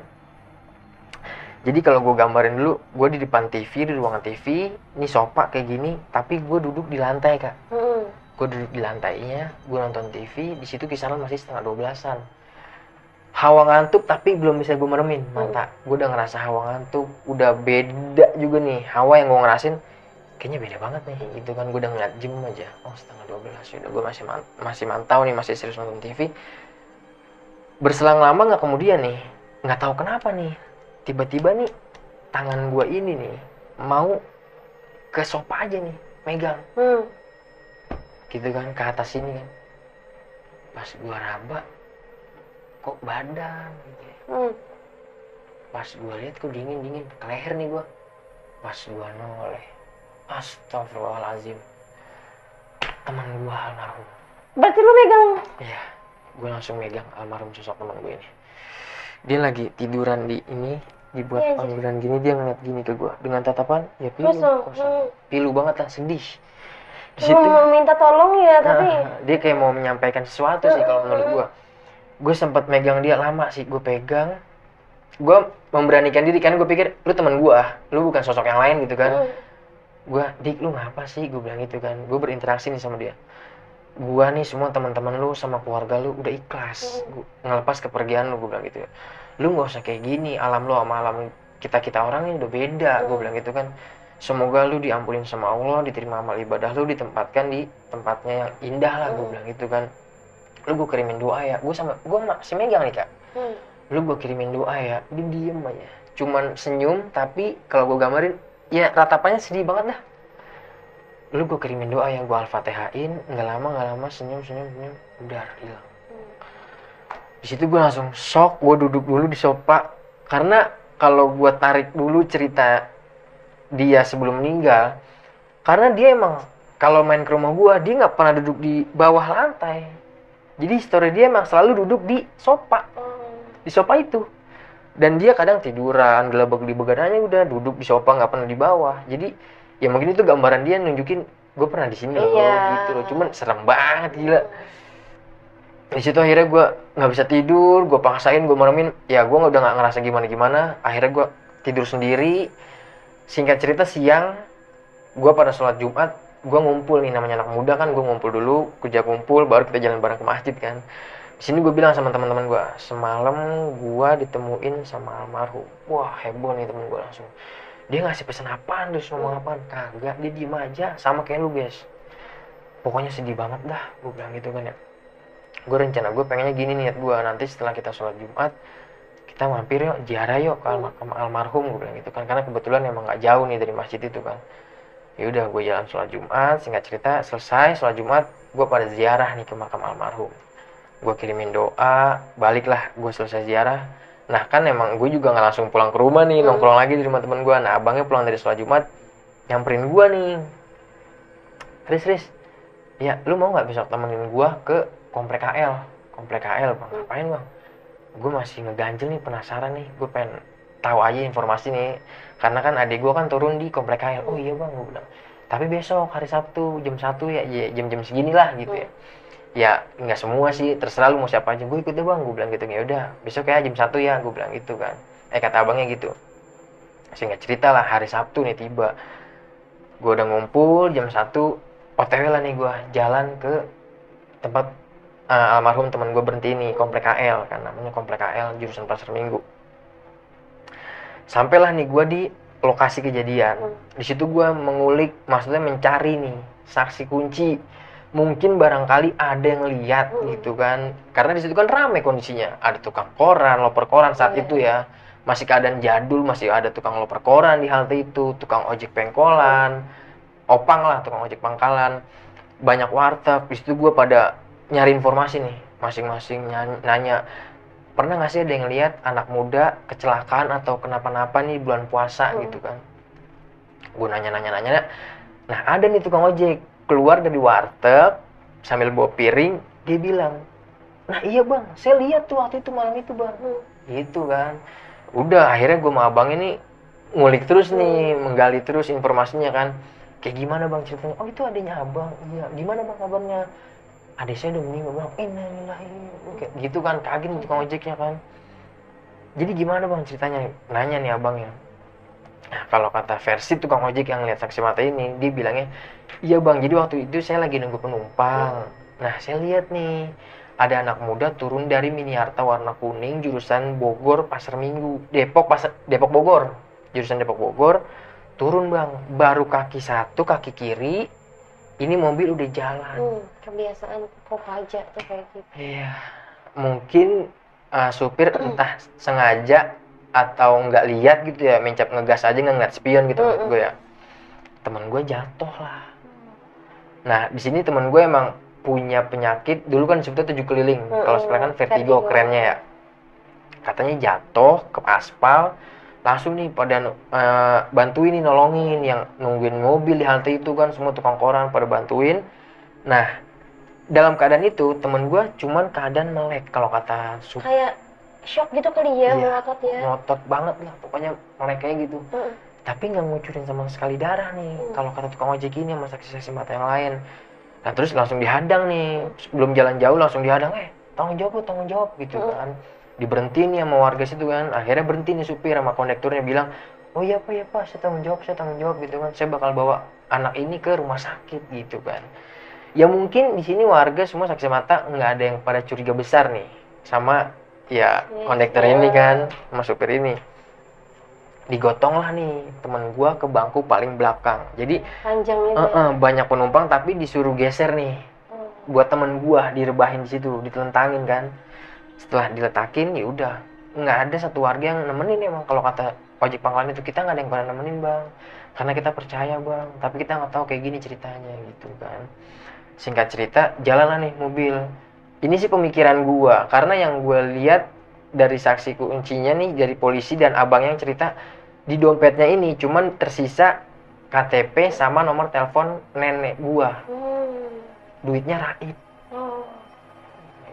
Jadi kalau gue gambarin dulu, gue di depan TV, di ruangan TV, ini sofa kayak gini, tapi gue duduk di lantai kak. Gue duduk di lantainya, gue nonton TV, di situ kisaran masih setengah 12-an. Hawa ngantuk tapi belum bisa gue meremin mata. Gue udah ngerasa hawa ngantuk, udah beda juga nih hawa yang gue ngerasin. Kayaknya beda banget nih, gitu kan. Gue udah ngeliat jam aja, oh setengah 12, udah gue masih mantau nih, masih serius nonton TV. Berselang lama nggak kemudian nih, nggak tahu kenapa nih, tiba-tiba nih tangan gue ini nih mau ke sofa aja nih megang gitu kan, ke atas sini kan. Pas gue raba kok badan gitu ya. Pas gue lihat kok dingin ke leher nih gue. Pas gue noleh, astagfirullahaladzim, teman gue almarhum. Berarti lu megang? Iya, gue langsung megang almarhum sosok teman gue ini. Dia lagi tiduran di ini, dibuat panggilan gini, dia ngeliat gini ke gue dengan tatapan ya pilu, kosong. Pilu banget lah, sedih. Di situ mau minta tolong ya, tapi dia kayak mau menyampaikan sesuatu sih kalau menurut gue. Gue sempat megang dia lama sih, gue pegang, gue memberanikan diri kan, gue pikir lu teman gue, lu bukan sosok yang lain gitu kan. Gue, Dik, lu ngapa sih, gue bilang gitu kan. Gue berinteraksi nih sama dia, gue nih semua teman-teman lu sama keluarga lu udah ikhlas ngelepas kepergian lu, gue bilang gitu ya. Lu nggak usah kayak gini, alam lu sama alam kita orang ini udah beda, gue bilang gitu kan. Semoga lu diampunin sama Allah, diterima amal ibadah lu, ditempatkan di tempatnya yang indah lah, gue bilang gitu kan. Lu gue kirimin doa ya, gue masih megang nih kak. Lu gue kirimin doa ya, dia diem aja, cuman senyum, tapi kalau gue gambarin ya ratapannya sedih banget dah. Lu gue kirimin doa yang gue al-fatihain, nggak lama senyum, udah hilang. Di situ gue langsung shock, gue duduk dulu di sofa, karena kalau gue tarik dulu cerita dia sebelum meninggal, karena dia emang kalau main ke rumah gue, dia nggak pernah duduk di bawah lantai. Jadi story dia emang selalu duduk di sofa, di sofa itu. Dan dia kadang tiduran, gelabak di begadangnya udah duduk di sofa, nggak pernah di bawah. Jadi ya mungkin itu gambaran dia nunjukin gue pernah di sini loh, gitu loh. Cuman serem banget, gila. Di situ akhirnya gue nggak bisa tidur, gue paksain, gue meremin. Ya gue udah nggak ngerasa gimana. Akhirnya gue tidur sendiri. Singkat cerita siang, gue pada sholat Jumat, gue ngumpul nih, namanya anak muda kan, gue ngumpul dulu, kumpul, baru kita jalan bareng ke masjid kan. Di sini gue bilang sama teman-teman gue, semalam gue ditemuin sama almarhum. Wah heboh nih temen gue langsung. Dia ngasih pesan apaan, terus ngomong apaan? Kagak, dia diem aja, sama kayak lu guys. Pokoknya sedih banget dah, gue bilang gitu kan ya. Gue rencana gue pengennya gini niat gue, nanti setelah kita sholat Jumat, kita mampir yuk, ziarah yuk ke almarhum, gue bilang gitu kan. Karena kebetulan emang gak jauh nih dari masjid itu kan. Ya udah, gue jalan sholat Jumat, singkat cerita selesai sholat Jumat, gue pada ziarah nih ke makam almarhum. Gue kirimin doa, baliklah gue selesai ziarah. Nah kan emang gue juga gak langsung pulang ke rumah nih, nongkrong lagi di rumah temen gue. Nah abangnya pulang dari sholat Jumat, nyamperin gue nih. Riz, ya lu mau gak besok temenin gue ke komplek KL bang? Ngapain bang? Gue masih ngeganjel nih, penasaran nih, gue pengen tahu aja informasi nih, karena kan adik gue kan turun di komplek KL. Oh iya bang, gue bilang, tapi besok hari Sabtu jam 1 ya, jam segini lah gitu ya. Ya nggak semua sih, terserah lu mau siapa aja, gue ikut deh bang, gue bilang gitu. Ya udah besok ya jam 1 ya, gue bilang gitu kan. Kata abangnya gitu. Singkat cerita lah, hari Sabtu nih tiba, gue udah ngumpul jam 1, OTW lah nih gue jalan ke tempat almarhum teman gue berhenti nih, komplek KL kan, namanya komplek KL jurusan Pasar Minggu. Sampailah nih gue di lokasi kejadian. Di situ gue mengulik, maksudnya mencari nih saksi kunci. Mungkin barangkali ada yang lihat gitu kan, karena di situ kan ramai kondisinya. Ada tukang koran, loper koran saat itu ya, masih keadaan jadul, masih ada tukang loper koran di halte itu, tukang ojek pengkolan, opang lah, tukang ojek pangkalan, banyak warteg. Di situ gue pada nyari informasi nih, masing-masing nanya, pernah nggak sih ada yang lihat anak muda kecelakaan atau kenapa-napa nih bulan puasa gitu kan. Gue nanya. Nah ada nih tukang ojek keluar dari warteg sambil bawa piring, dia bilang, nah iya bang, saya lihat tuh waktu itu malam itu bang, gitu kan. Udah akhirnya gue sama abang ini ngulik terus nih, menggali terus informasinya kan, kayak gimana bang ceritanya. Oh itu adanya abang, iya. Gimana bang kabarnya? adik saya udah meninggal bang. Innalillahi, kayak gitu kan, kaget tukang ojeknya kan. Jadi gimana bang ceritanya? Nanya nih abangnya. Nah, kalau kata versi tukang ojek yang lihat saksi mata ini, dia bilangnya, iya bang, jadi waktu itu saya lagi nunggu penumpang. Nah, saya lihat nih, ada anak muda turun dari Miniarta warna kuning, jurusan Bogor, Pasar Minggu, Depok Bogor. Jurusan Depok Bogor, turun bang, baru kaki satu, kaki kiri, ini mobil udah jalan. Kebiasaan Kopaja tuh kayak gitu. Iya, mungkin supir entah sengaja atau nggak lihat gitu ya, mencap ngegas aja nggak ngeliat spion gitu maksud gue ya. Temen gue jatuh lah. Nah di sini temen gue emang punya penyakit, dulu kan disebutnya 7 keliling, kalau sekarang kan vertigo kerennya ya. Katanya jatuh ke aspal, langsung nih pada bantuin nih, nolongin yang nungguin mobil di halte itu kan, semua tukang koran pada bantuin. Nah dalam keadaan itu temen gue cuman keadaan melek, kalau kata kayak shock gitu kali ya, melotot ya. Melotot banget lah, pokoknya melek kayak gitu. Tapi nggak ngucurin sama sekali darah nih, kalau kata tukang ojek ini sama saksi-saksi mata yang lain. Nah terus langsung dihadang nih, belum jalan jauh langsung dihadang, tanggung jawab gitu kan. Diberhentiin nih sama warga situ kan. Akhirnya berhenti nih supir sama kondekturnya, bilang, oh iya pak, saya tanggung jawab gitu kan, saya bakal bawa anak ini ke rumah sakit gitu kan. Ya mungkin di sini warga semua saksi mata nggak ada yang pada curiga besar nih sama ya kondektur ini kan, sama supir ini. Digotong lah nih teman gua ke bangku paling belakang. Jadi panjangnya banyak penumpang tapi disuruh geser nih. Buat temen gua direbahin di situ, ditelentangin kan. Setelah diletakin ya udah, nggak ada satu warga yang nemenin. Emang kalau kata ojek pangkalan itu, kita nggak ada yang pada nemenin bang, karena kita percaya bang, tapi kita nggak tahu kayak gini ceritanya gitu kan. Singkat cerita, jalanlah nih mobil. Ini sih pemikiran gua, karena yang gua lihat dari saksi kuncinya nih, dari polisi dan abang yang cerita, di dompetnya ini cuman tersisa KTP sama nomor telepon nenek gua. Duitnya raib.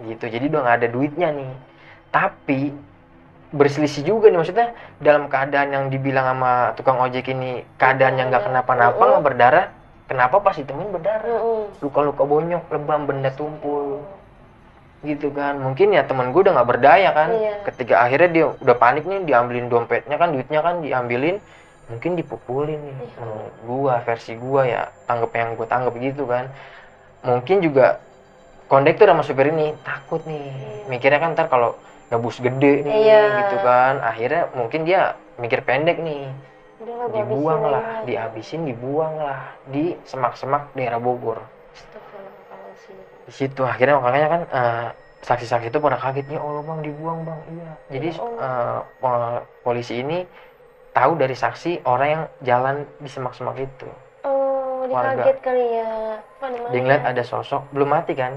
Gitu, jadi udah nggak ada duitnya nih. Tapi berselisih juga nih, maksudnya dalam keadaan yang dibilang sama tukang ojek ini keadaannya nggak kenapa-napa, nggak berdarah, kenapa pas ditemuin berdarah, luka-luka bonyok, lebam, benda tumpul gitu kan. Mungkin ya temen gue udah nggak berdaya kan. Ketika akhirnya dia udah panik nih, diambilin dompetnya kan, duitnya kan diambilin, mungkin dipukulin nih. Gua versi gua ya, tanggep yang gue tanggep gitu kan. Mungkin juga kondektur sama supir ini takut nih, mikirnya kan ntar kalau ngebus gede nih gitu kan, akhirnya mungkin dia mikir pendek nih, dibuang lah, dibuang lah di semak-semak daerah Bogor. Di situ akhirnya makanya kan saksi-saksi itu pada kaget, ya Allah bang, dibuang bang. Iya, jadi polisi ini tahu dari saksi orang yang jalan di semak-semak itu. Dia kaget kali ya. Dia ngeliat ada sosok, belum mati kan.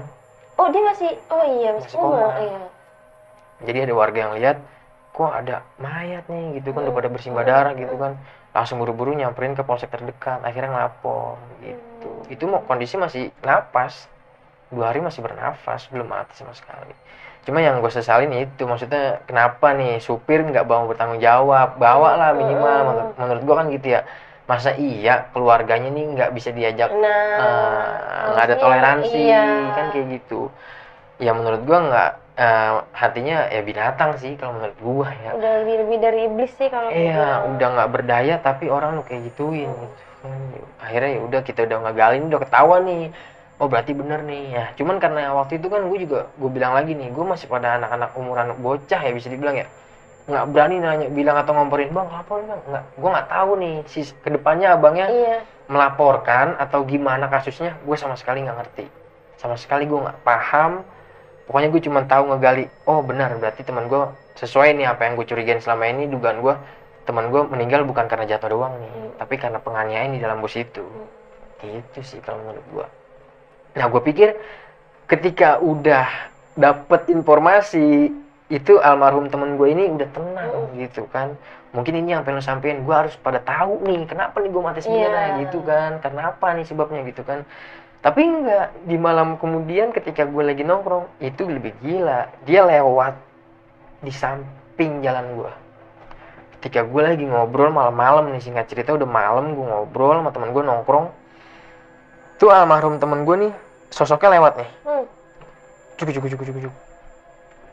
Oh dia masih koma. Iya. Jadi ada warga yang lihat, kok ada mayat nih gitu kan, udah pada bersimbah darah gitu kan, langsung buru-buru nyamperin ke polsek terdekat, akhirnya ngelapor gitu. Itu mau kondisi masih napas, 2 hari masih bernafas, belum mati sama sekali. Cuma yang gue sesalin itu, maksudnya kenapa nih supir nggak mau bertanggung jawab, bawa lah minimal, menurut gue kan gitu ya. Masa iya keluarganya nih nggak bisa diajak, nggak ada toleransi kan kayak gitu. Ya menurut gua nggak, hatinya ya binatang sih kalau menurut gua ya. Udah lebih dari iblis sih kalau. Iya, udah nggak berdaya tapi orang lu kayak gituin gitu. Akhirnya ya udah, kita udah ngegalin, udah ketahuan nih, oh berarti bener nih ya. Cuman karena waktu itu kan gue bilang lagi nih, gue masih pada anak-anak umuran bocah ya bisa dibilang ya, nggak berani nanya, bilang atau ngomporin, bang laporin bang, nggak, gue nggak tahu nih kedepannya abangnya melaporkan atau gimana kasusnya, gue sama sekali nggak ngerti, sama sekali gue nggak paham. Pokoknya gue cuma tahu ngegali, oh benar berarti teman gue sesuai nih apa yang gue curigain selama ini. Dugaan gue, teman gue meninggal bukan karena jatuh doang nih, tapi karena penganiayaan di dalam bus itu. Gitu sih kalau menurut gue. Nah gue pikir ketika udah dapet informasi itu, almarhum temen gue ini udah tenang gitu kan. Mungkin ini yang pengen lo sampein, gue harus pada tahu nih kenapa nih gue mati sebenarnya gitu kan, kenapa nih sebabnya gitu kan. Tapi enggak, di malam kemudian ketika gue lagi nongkrong, itu lebih gila, dia lewat di samping jalan gue. Ketika gue lagi ngobrol malam-malam nih, singkat cerita udah malam, gue ngobrol sama temen gue nongkrong, tuh almarhum temen gue nih sosoknya lewat nih. cuk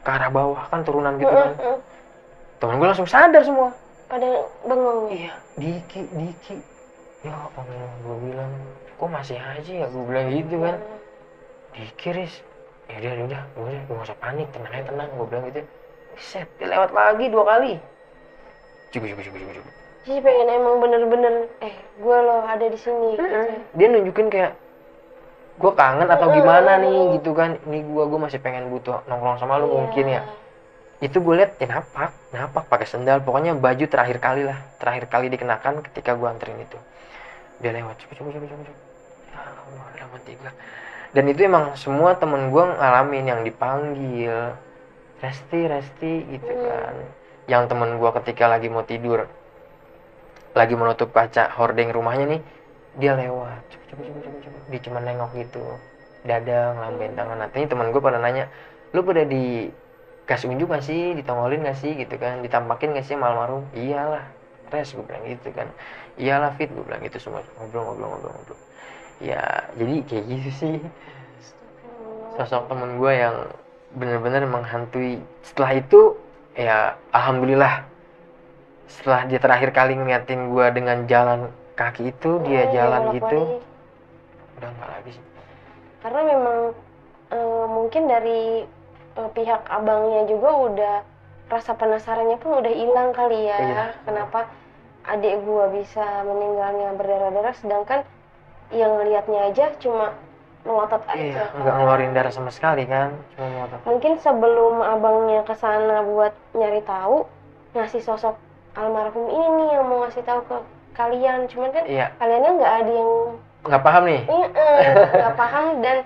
ke arah bawah kan turunan gitu kan. Temen gue langsung sadar semua. Pada bengong. Iya, Diki. Ya Allah, gue bilang, kok masih aja ya, gue bilang gitu kan. Diki, Riz. Ya udah, gue gak usah panik, tenang, gue bilang gitu. Set, dia lewat lagi 2 kali. Cuk. Jadi pengen emang bener-bener, gue loh ada di sini. Gitu. Dia nunjukin kayak, gue kangen atau gimana nih gitu kan. Ini gue masih pengen butuh nongkrong sama lu mungkin ya. Itu gue liat napak pakai sendal, pokoknya baju terakhir kali dikenakan ketika gue anterin itu. Dia lewat cuk. Ya Allah, lama tiga. Dan itu emang semua temen gue ngalamin, yang dipanggil Resti gitu kan. Yang temen gue ketika lagi mau tidur, lagi menutup kaca hordeng rumahnya nih, dia lewat cuk. Dia cuma nengok gitu, dada ngelambain tangan. Nantinya temen gue pada nanya, lu pada dikasih unjuk gak sih, ditongolin gak sih gitu kan, ditampakin gak sih sama almarhum? Iyalah Res, gue bilang gitu kan. Iyalah Fit, gue bilang gitu. Semua ngobrol. Ya jadi kayak gitu sih sosok temen gue yang benar-benar menghantui. Setelah itu ya alhamdulillah, setelah dia terakhir kali ngeliatin gue dengan jalan kaki itu, dia jalan gitu udah nggak lagi sih. Karena memang mungkin dari pihak abangnya juga udah rasa penasarannya pun udah hilang kali ya. Iya. Kenapa adik gua bisa meninggalnya berdarah-darah, sedangkan yang ngelihatnya aja cuma melotot aja. Iya, nggak ngeluarin darah sama sekali kan, cuma melotot. Mungkin sebelum abangnya kesana buat nyari tahu, ngasih sosok almarhum ini nih yang mau ngasih tahu ke kalian, cuman kan kaliannya nggak ada yang nggak paham nih. Nggak paham dan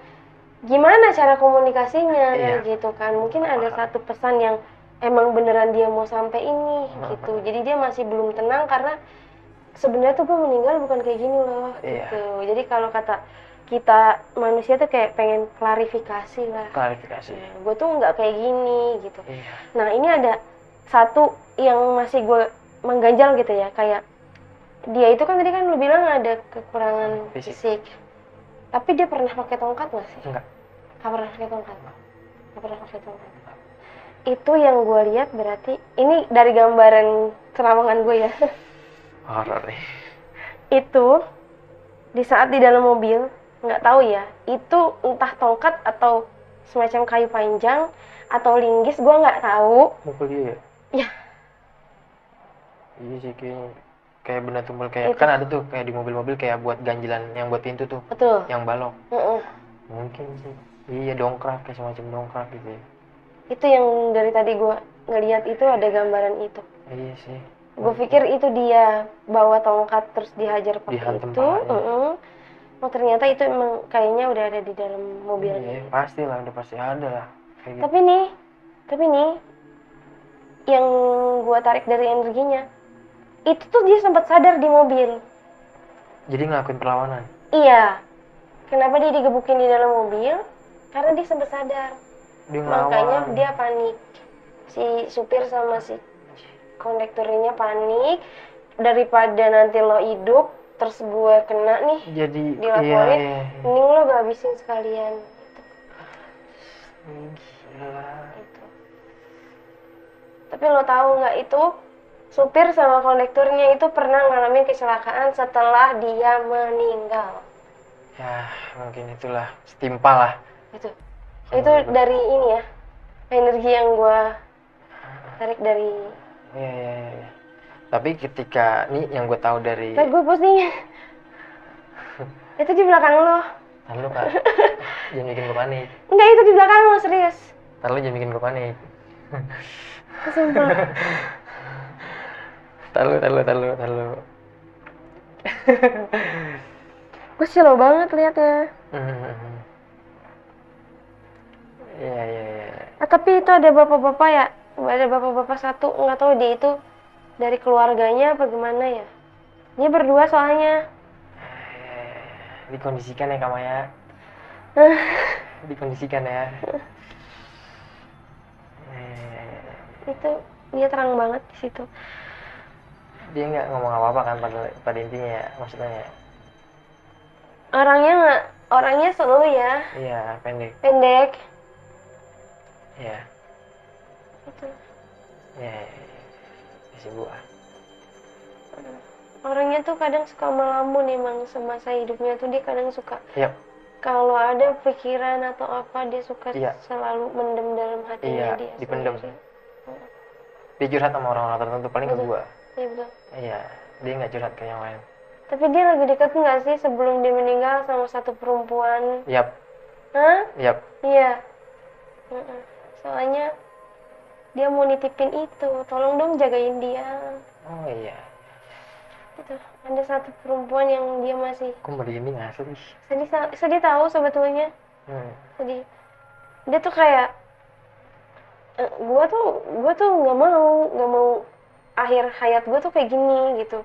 gimana cara komunikasinya gitu kan. Mungkin ada satu pesan yang emang beneran dia mau sampai ini gitu. Jadi dia masih belum tenang karena sebenarnya tuh gue meninggal bukan kayak gini loh gitu. Jadi kalau kata kita manusia tuh kayak pengen klarifikasi lah. Gue tuh nggak kayak gini gitu. Nah ini ada satu yang masih gue mengganjal gitu ya, kayak dia itu kan tadi kan lu bilang ada kekurangan fisik. Tapi dia pernah pakai tongkat nggak sih? Enggak. Nggak pernah pakai tongkat. Itu yang gue lihat berarti ini dari gambaran terawangan gue ya. Horor nih. Itu di saat di dalam mobil, nggak tahu ya, itu entah tongkat atau semacam kayu panjang atau linggis, gue nggak tahu. Mukul dia ya? Iya. Iya sih kayak benda tumpul kayak itu. Kan ada tuh kayak di mobil-mobil kayak buat ganjilan yang buat pintu tuh. Betul. Yang balok. Mungkin sih. Iya, dongkrak, kayak semacam dongkrak gitu ya. Itu yang dari tadi gue ngelihat itu ada gambaran itu. Iya sih. Gue pikir itu dia bawa tongkat terus dihajar pakai itu. Oh ternyata itu emang kayaknya udah ada di dalam mobilnya. Iya, pasti lah, udah pasti ada lah. Kayak tapi nih yang gue tarik dari energinya, itu tuh dia sempat sadar di mobil. Jadi ngelakuin perlawanan? Iya. Kenapa dia digebukin di dalam mobil? Karena dia sempat sadar. Makanya dia panik. Si supir sama si kondekturnya panik. Daripada nanti lo hidup, terus gue kena nih. Jadi dilaporin, mending lo gak habisin sekalian. Gila. Gitu. Tapi lo tahu nggak itu? Supir sama kondekturnya itu pernah ngalamin kecelakaan setelah dia meninggal. Ya, mungkin itulah setimpal lah. Itu dari ini ya, energi yang gue tarik dari. Iya. Tapi ketika nih yang gue tahu dari. Tapi gue pusing. Itu di belakang lo. Ntar lu Kak, jangan bikin gue panik. Enggak, itu di belakang lo, serius. Ntar lu jangan bikin gue panik. Sumpah. Tar lu. Gue slow banget liatnya. Iya. Tapi itu ada bapak-bapak ya, ada bapak-bapak satu, nggak tahu dia itu dari keluarganya apa gimana ya. Dia berdua soalnya. Dikondisikan ya kamu ya. Dikondisikan ya. Itu dia terang banget di situ. Dia nggak ngomong apa-apa kan pada intinya ya, maksudnya ya. Orangnya slow ya. Iya, pendek. Iya. Itu. Iya. Si gua. Orangnya tuh kadang suka melamun emang semasa hidupnya tuh dia kadang suka. Yap. Kalau ada pikiran atau apa dia suka Iya. selalu mendem dalam hatinya Iya, dia dipendem. sendiri. Dia curhat sama orang-orang tertentu, paling ke gua. Iya betul. Iya, dia nggak curhat ke yang lain. Tapi dia lagi deket nggak sih sebelum dia meninggal sama satu perempuan? Yap. Hah? Yap. Iya. Soalnya dia mau nitipin itu, tolong dong jagain dia. Oh iya. Itu ada satu perempuan yang dia masih. Kok merinding asli. Sedih tahu sebetulnya. Sedih. Dia tuh kayak gue tuh nggak mau akhir hayat gue tuh kayak gini gitu.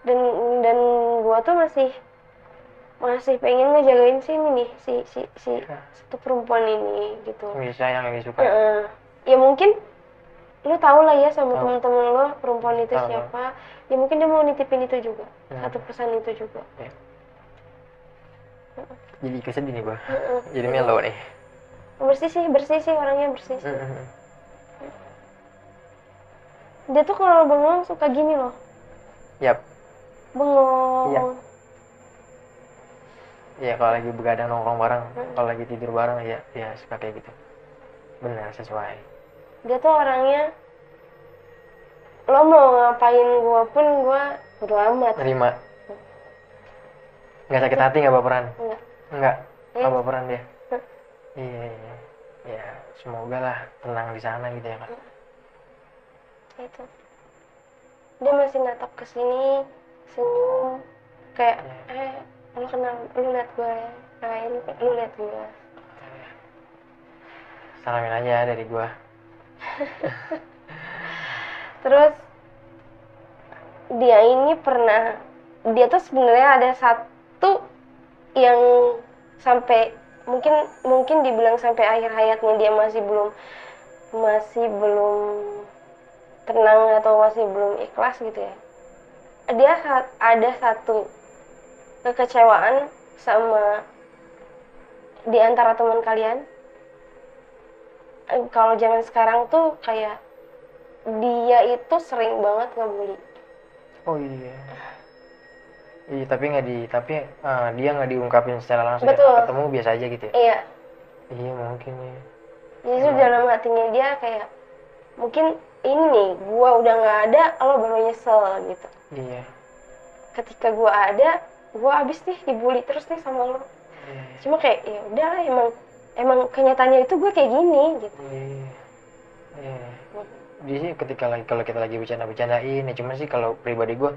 Dan gue tuh masih pengen ngejagain sini nih si satu perempuan ini gitu. Bisa yang disuka. Ya mungkin lu tau lah ya sama teman-teman lo perempuan itu siapa. Ya mungkin dia mau nitipin itu juga, satu pesan itu juga. Jadi kesedih nih gua. Jadi melo nih. Bersih sih orangnya bersih sih. Dia tuh kalau bengong suka gini loh. Yap. Bengong. Iya. Iya, kalau lagi begadang nongkrong bareng, kalau lagi tidur bareng ya suka kayak gitu. Benar, sesuai. Dia tuh orangnya, lo mau ngapain gua pun gua bodo amat. Terima. Nggak sakit hati, nggak baperan? Nggak baperan dia. Iya. Ya, semoga lah tenang di sana gitu ya, Kak. Itu. Dia masih natap ke sini, senyum, kayak lu kenal, lu lihat gue ya, lu lihat gue. Salamin aja dari gue. Terus dia tuh sebenarnya ada satu yang sampai mungkin dibilang sampai akhir hayatnya dia masih belum tenang atau masih belum ikhlas gitu ya. Dia ada satu kekecewaan sama di antara teman kalian. Kalau zaman sekarang tuh kayak dia itu sering banget ngebully. Oh iya. Iya, tapi dia nggak diungkapin secara langsung. Betul. Ya? Ketemu biasa aja gitu ya. Iya. Iya mungkin ya. Jadi dalam hatinya dia kayak mungkin ini nih, gua udah nggak ada, lo baru nyesel gitu. Iya. Ketika gua ada, gua abis nih dibully terus nih sama lo. Iya. Cuma kayak ya udah emang kenyataannya itu gue kayak gini gitu. Iya. Jadi sih kalau kita lagi bercanda-bercandain ya, cuman sih kalau pribadi gue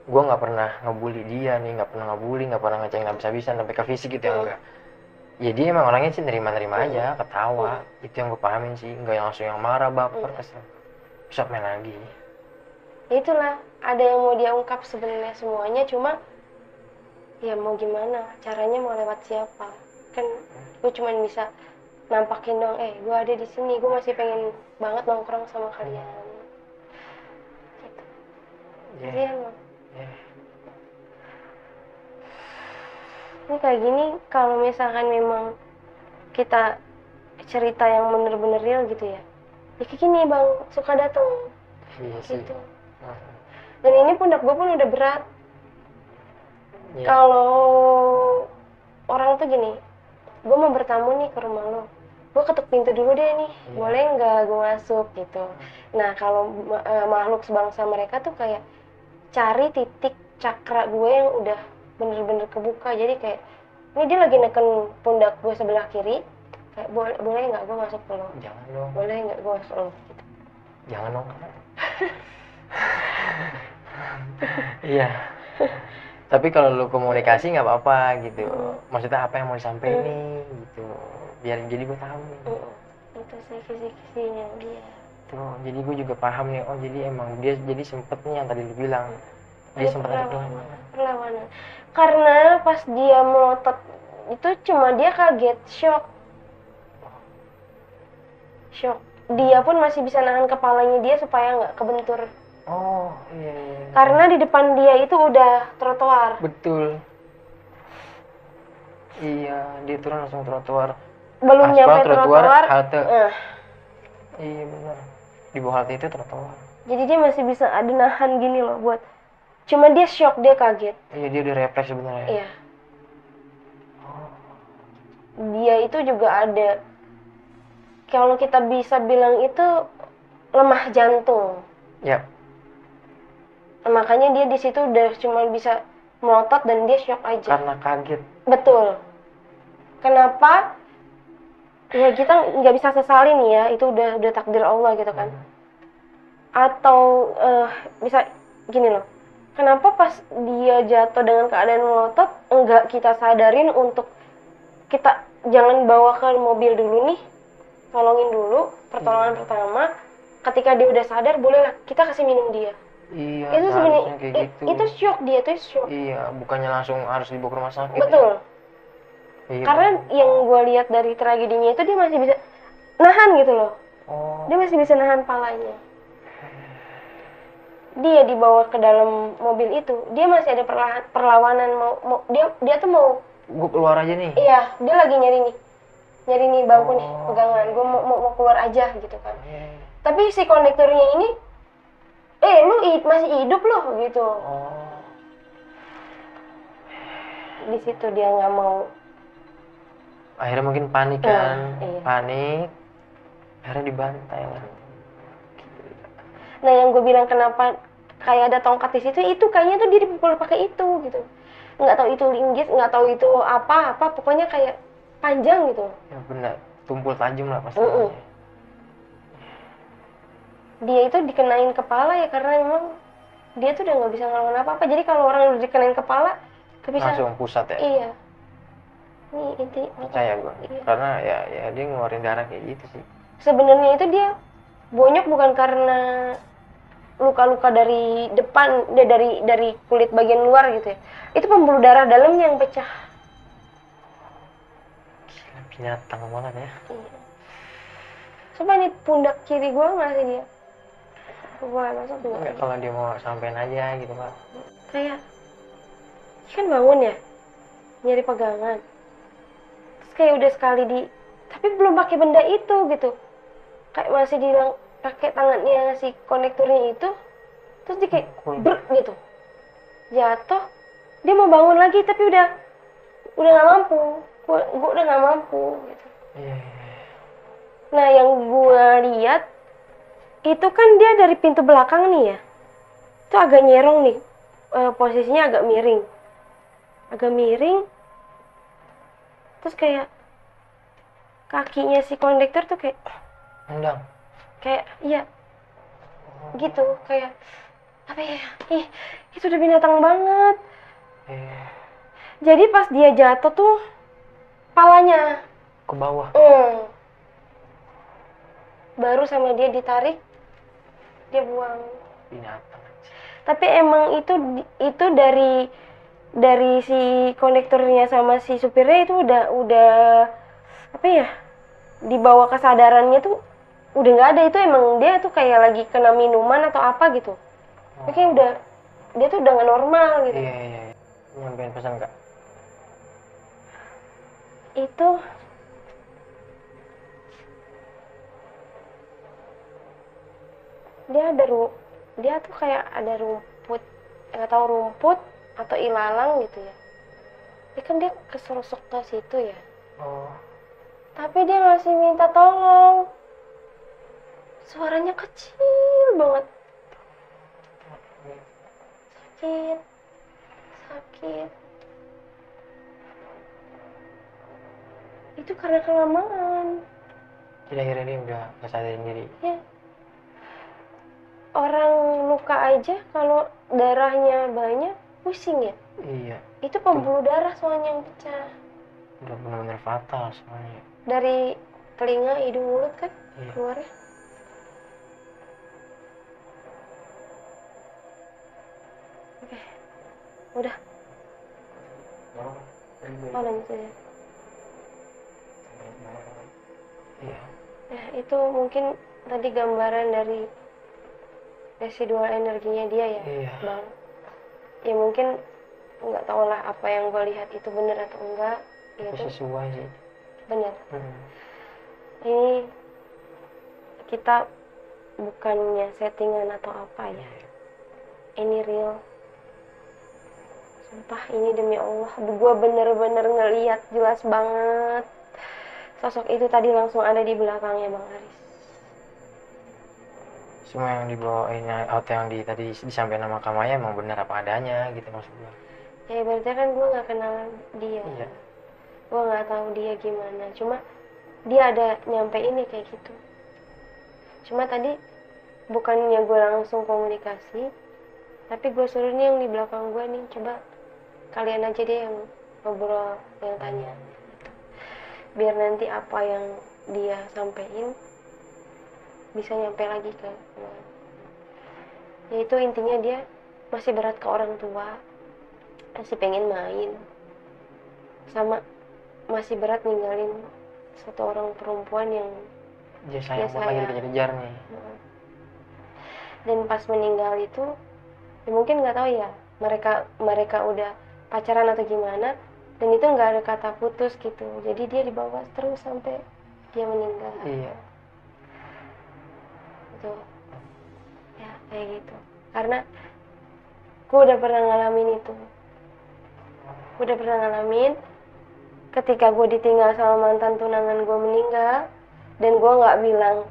nggak pernah ngebully dia nih, nggak pernah ngecengin habis-habisan sampai ke fisik gitu ya enggak. Ya dia emang orangnya sih nerima aja, ketawa. Itu yang gue pahamin sih, nggak yang langsung yang marah, baper, kesel. Besok main lagi. Ya itulah, ada yang mau dia ungkap sebenarnya semuanya, cuma ya mau gimana, caranya mau lewat siapa? Kan gue cuma bisa nampakin dong, gue ada di sini, gue masih pengen banget nongkrong sama kalian. Gitu. Iya emang. Ini kayak gini, kalau misalkan memang kita cerita yang bener-bener real gitu ya kayak gini bang, suka datang. Iya gitu. Dan ini pundak gue pun udah berat. Kalau orang tuh gini, gue mau bertamu nih ke rumah lo, gue ketuk pintu dulu deh nih, boleh nggak gue masuk gitu. Nah kalau makhluk sebangsa mereka tuh kayak cari titik cakra gue yang udah bener-bener kebuka. Jadi kayak ini dia lagi neken pundak gue sebelah kiri, kayak boleh nggak gue masuk ke lo? Jangan dong. Boleh nggak gue masuk ke lo? Gitu. Jangan dong. Iya. Tapi kalau lu komunikasi nggak apa-apa gitu. Maksudnya apa yang mau disampaikan nih gitu. Biar jadi gue tahu nih. Itu sih kisi-kisinya dia. Tuh, jadi gue juga paham nih. Oh jadi emang dia jadi sempet nih yang tadi lu bilang. Dia sempat ada perlawanan. Karena pas dia melotot itu cuma dia kaget, shock. Dia pun masih bisa nahan kepalanya dia supaya nggak kebentur. Oh iya. Karena di depan dia itu udah trotoar. Betul. Iya, dia turun langsung trotoar. Belum nyampe trotoar. Halte. Iya benar. Di bawah hati itu trotoar. Jadi dia masih bisa ada nahan gini loh buat, cuma dia shock, dia kaget. Iya, dia udah refleks sebenarnya. Iya. Dia itu juga ada, kalau kita bisa bilang itu lemah jantung. Yap. Makanya dia di situ udah cuma bisa melotot dan dia shock aja. Karena kaget. Betul. Kenapa? Ya kita nggak bisa sesalin ya, itu udah takdir Allah gitu kan. Atau bisa gini loh, kenapa pas dia jatuh dengan keadaan melotot enggak kita sadarin untuk kita jangan bawa ke mobil dulu nih, tolongin dulu pertolongan pertama. Ketika dia udah sadar, bolehlah kita kasih minum dia. Iya, itu sebenarnya kayak gitu. Itu shock, dia tuh shock. Iya, bukannya langsung harus dibawa ke rumah sakit. Betul. Ya? Iya, karena yang gue lihat dari tragedinya itu dia masih bisa nahan gitu loh. Dia masih bisa nahan palanya. Dia dibawa ke dalam mobil itu, dia masih ada perlawanan mau dia tuh mau, gue keluar aja nih. Iya, dia lagi nyari nih bangku nih pegangan, gue mau keluar aja gitu kan. Tapi si kondekturnya ini, lu masih hidup loh gitu. Di situ dia nggak mau. Akhirnya mungkin panik kan, panik, akhirnya dibantai lah. Nah yang gue bilang kenapa kayak ada tongkat di situ, itu kayaknya tuh dia dipukul pakai itu gitu. Nggak tahu itu linggis, nggak tahu itu apa, pokoknya kayak panjang gitu. Ya benar, tumpul tajam lah pasti. Dia itu dikenain kepala ya karena memang dia tuh udah nggak bisa ngelawan apa-apa. Jadi kalau orang udah dikenain kepala, langsung pusat ya. Iya. Nih inti. Percaya gue. Iya. Karena ya dia ngeluarin darah kayak gitu sih. Sebenarnya itu dia bonyok bukan karena luka-luka dari depan, dari kulit bagian luar gitu ya. Itu pembuluh darah dalamnya yang pecah. Gila, binatang banget ya. Iya. Coba nih pundak kiri gue masih dia. Boleh masuk juga. Enggak, kalau dia mau sampein aja gitu Pak. Kayak kan bangun ya, nyari pegangan. Terus kayak udah sekali tapi belum pakai benda itu gitu. Kayak masih pakai tangannya si konektornya itu, terus dia kayak brek gitu, jatuh. Dia mau bangun lagi tapi udah nggak mampu. Gue udah nggak mampu gitu. Nah yang gue lihat itu kan dia dari pintu belakang nih ya, itu agak nyerong nih, posisinya agak miring, terus kayak kakinya si kondektor tuh kayak nendang. Kayak iya gitu, kayak apa ya, itu udah binatang banget. Jadi pas dia jatuh tuh palanya ke bawah, baru sama dia ditarik, dia buang. Binatang. Tapi emang itu dari si kondektornya sama si supirnya itu udah apa ya, dibawa kesadarannya tuh udah nggak ada. Itu emang dia tuh kayak lagi kena minuman atau apa gitu. Kayak dia tuh udah nggak normal gitu. Iya. Nyampein pesan nggak? Itu dia tuh kayak ada rumput, nggak tahu rumput atau ilalang gitu ya. Tapi kan dia keserosok ke situ ya. Tapi dia masih minta tolong. Suaranya kecil banget. Sakit. Itu karena kelamaan. Jadi akhirnya dia udah nggak sadarin diri. Ya. Orang luka aja kalau darahnya banyak pusing ya. Iya. Itu pembuluh darah soalnya yang pecah. Udah benar-benar fatal soalnya. Dari telinga, hidung, mulut kan keluarnya. Oke. Udah. Lanjut ya. Iya. Itu mungkin tadi gambaran dari residual energinya dia ya, Bang. Ya mungkin nggak tahu lah apa yang gue lihat itu benar atau enggak. Itu sesuai sih. Benar. Ini kita bukannya settingan atau apa ya, ini real. Sumpah ini demi Allah, gue bener-bener ngeliat jelas banget sosok itu tadi langsung ada di belakangnya Bang Aris. Semua yang dibawain atau yang tadi disampaikan nama Kamaya emang benar apa adanya gitu maksud gue. Ya berarti kan gue nggak kenal dia, Iya. gue nggak tahu dia gimana, cuma dia ada nyampe ini kayak gitu. Cuma tadi bukannya gue langsung komunikasi, tapi gue suruh nih yang di belakang gue nih, coba kalian aja deh yang ngobrol, yang tanya gitu. Biar nanti apa yang dia sampein bisa nyampe lagi ke gue. Yaitu intinya dia masih berat ke orang tua, masih pengen main, sama masih berat ninggalin satu orang perempuan yang Dia sayang banget lagi dikejar-kejar nih. Dan pas meninggal itu ya mungkin nggak tahu ya mereka udah pacaran atau gimana, dan itu nggak ada kata putus gitu, jadi dia dibawa terus sampai dia meninggal. Iya. Gitu ya, kayak gitu. Karena gue udah pernah ngalamin itu, ketika gue ditinggal sama mantan tunangan gue meninggal, dan gue nggak bilang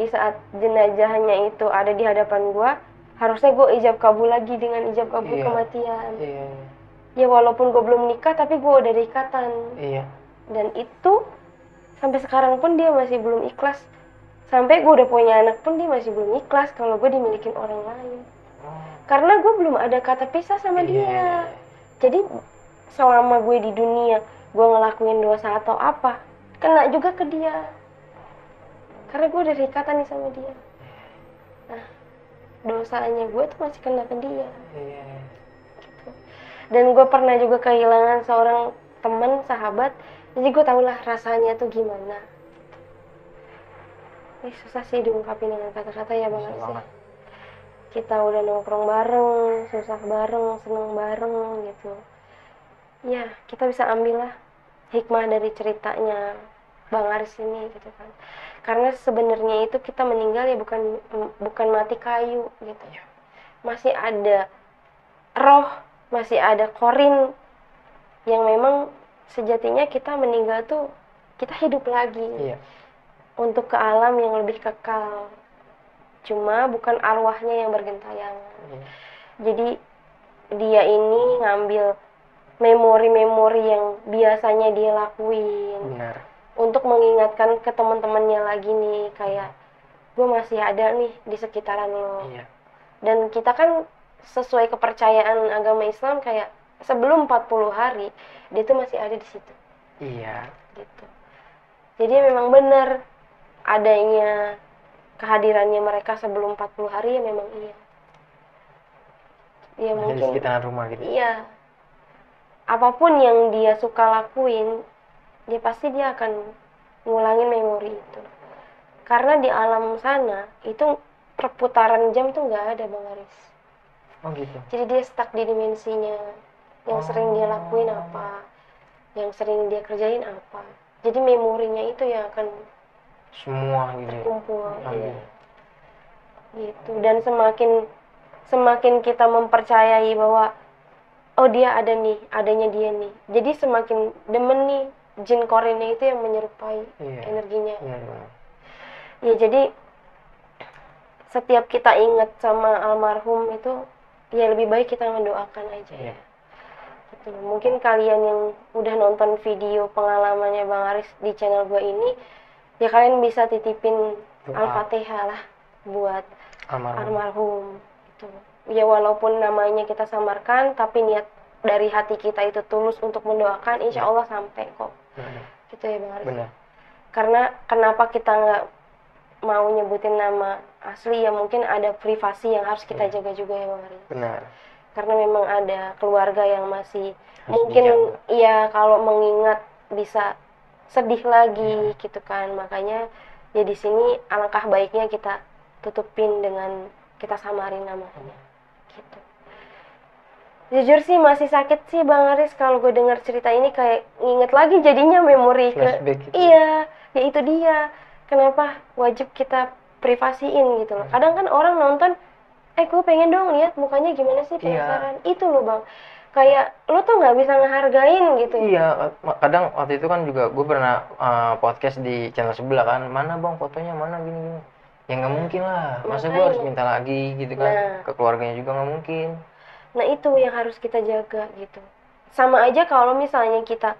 di saat jenazahnya itu ada di hadapan gue, harusnya gue ijab kabul lagi dengan ijab kabul kematian. Iya. Ya walaupun gue belum nikah, tapi gue udah ada ikatan. Iya. Dan itu sampai sekarang pun dia masih belum ikhlas. Sampai gue udah punya anak pun dia masih belum ikhlas kalau gue dimilikin orang lain. Karena gue belum ada kata pisah sama dia. Jadi selama gue di dunia, gue ngelakuin dosa atau apa, kena juga ke dia. Karena gue udah ada ikatan nih sama dia. Nah, dosanya gue tuh masih kena ke dia. Gitu. Dan gue pernah juga kehilangan seorang teman, sahabat, jadi gue tau lah rasanya tuh gimana. Ini susah sih diungkapin dengan kata-kata ya Bang Aris. Kita udah nongkrong bareng, susah bareng, seneng bareng gitu. Ya, kita bisa ambil lah hikmah dari ceritanya Bang Aris ini gitu kan. Karena sebenarnya itu kita meninggal ya bukan mati kayu gitu. Masih ada roh, masih ada korin yang memang sejatinya kita meninggal tuh kita hidup lagi. Untuk ke alam yang lebih kekal. Cuma bukan arwahnya yang bergentayangan. Jadi dia ini ngambil memori-memori yang biasanya dia lakuin. Benar. Untuk mengingatkan ke teman-temannya lagi nih, kayak gue masih ada nih di sekitaran lo. Dan kita kan sesuai kepercayaan agama Islam kayak sebelum 40 hari dia tuh masih ada di situ. Gitu. Jadi memang benar adanya kehadirannya mereka sebelum 40 hari ya memang iya. Ya masih mungkin di sekitaran rumah gitu. Iya. Apapun yang dia suka lakuin, dia pasti dia akan ngulangin memori itu. Karena di alam sana itu perputaran jam tuh nggak ada Bang Aris. Oh gitu. Jadi dia stuck di dimensinya. Yang sering dia lakuin apa, yang sering dia kerjain apa. Jadi memorinya itu yang akan semua gitu terkumpul. Iya. Gitu. Dan semakin kita mempercayai bahwa oh dia ada nih, adanya dia nih. Jadi semakin demen nih jin korinnya itu yang menyerupai energinya. Ya jadi setiap kita ingat sama almarhum itu ya lebih baik kita mendoakan aja ya. Gitu. Mungkin kalian yang udah nonton video pengalamannya Bang Aris di channel gue ini, ya kalian bisa titipin Al-Fatihah lah buat almarhum. Gitu. Ya walaupun namanya kita samarkan, tapi niat dari hati kita itu tulus untuk mendoakan, insya Allah sampai kok. Gitu ya Bang Aris. Benar. Karena kenapa kita nggak mau nyebutin nama asli, ya mungkin ada privasi yang harus kita jaga juga ya Bang Aris. Benar. Karena memang ada keluarga yang masih mungkin iya kalau mengingat bisa sedih lagi gitu kan. Makanya ya di sini alangkah baiknya kita tutupin dengan kita samarin namanya gitu. Jujur sih masih sakit sih Bang Aris kalau gue dengar cerita ini, kayak nginget lagi jadinya memori flashback gitu. Iya, ya itu dia. Kenapa wajib kita privasiin gitu loh. Kadang kan orang nonton, gue pengen dong lihat mukanya gimana sih, penasaran. Itu loh bang, kayak lo tuh nggak bisa ngehargain gitu. Iya, kadang waktu itu kan juga gue pernah podcast di channel sebelah kan, mana bang fotonya, mana gini-gini. Ya nggak mungkin lah, masa gue harus minta lagi gitu kan, ke keluarganya juga nggak mungkin. Nah itu yang harus kita jaga gitu. Sama aja kalau misalnya kita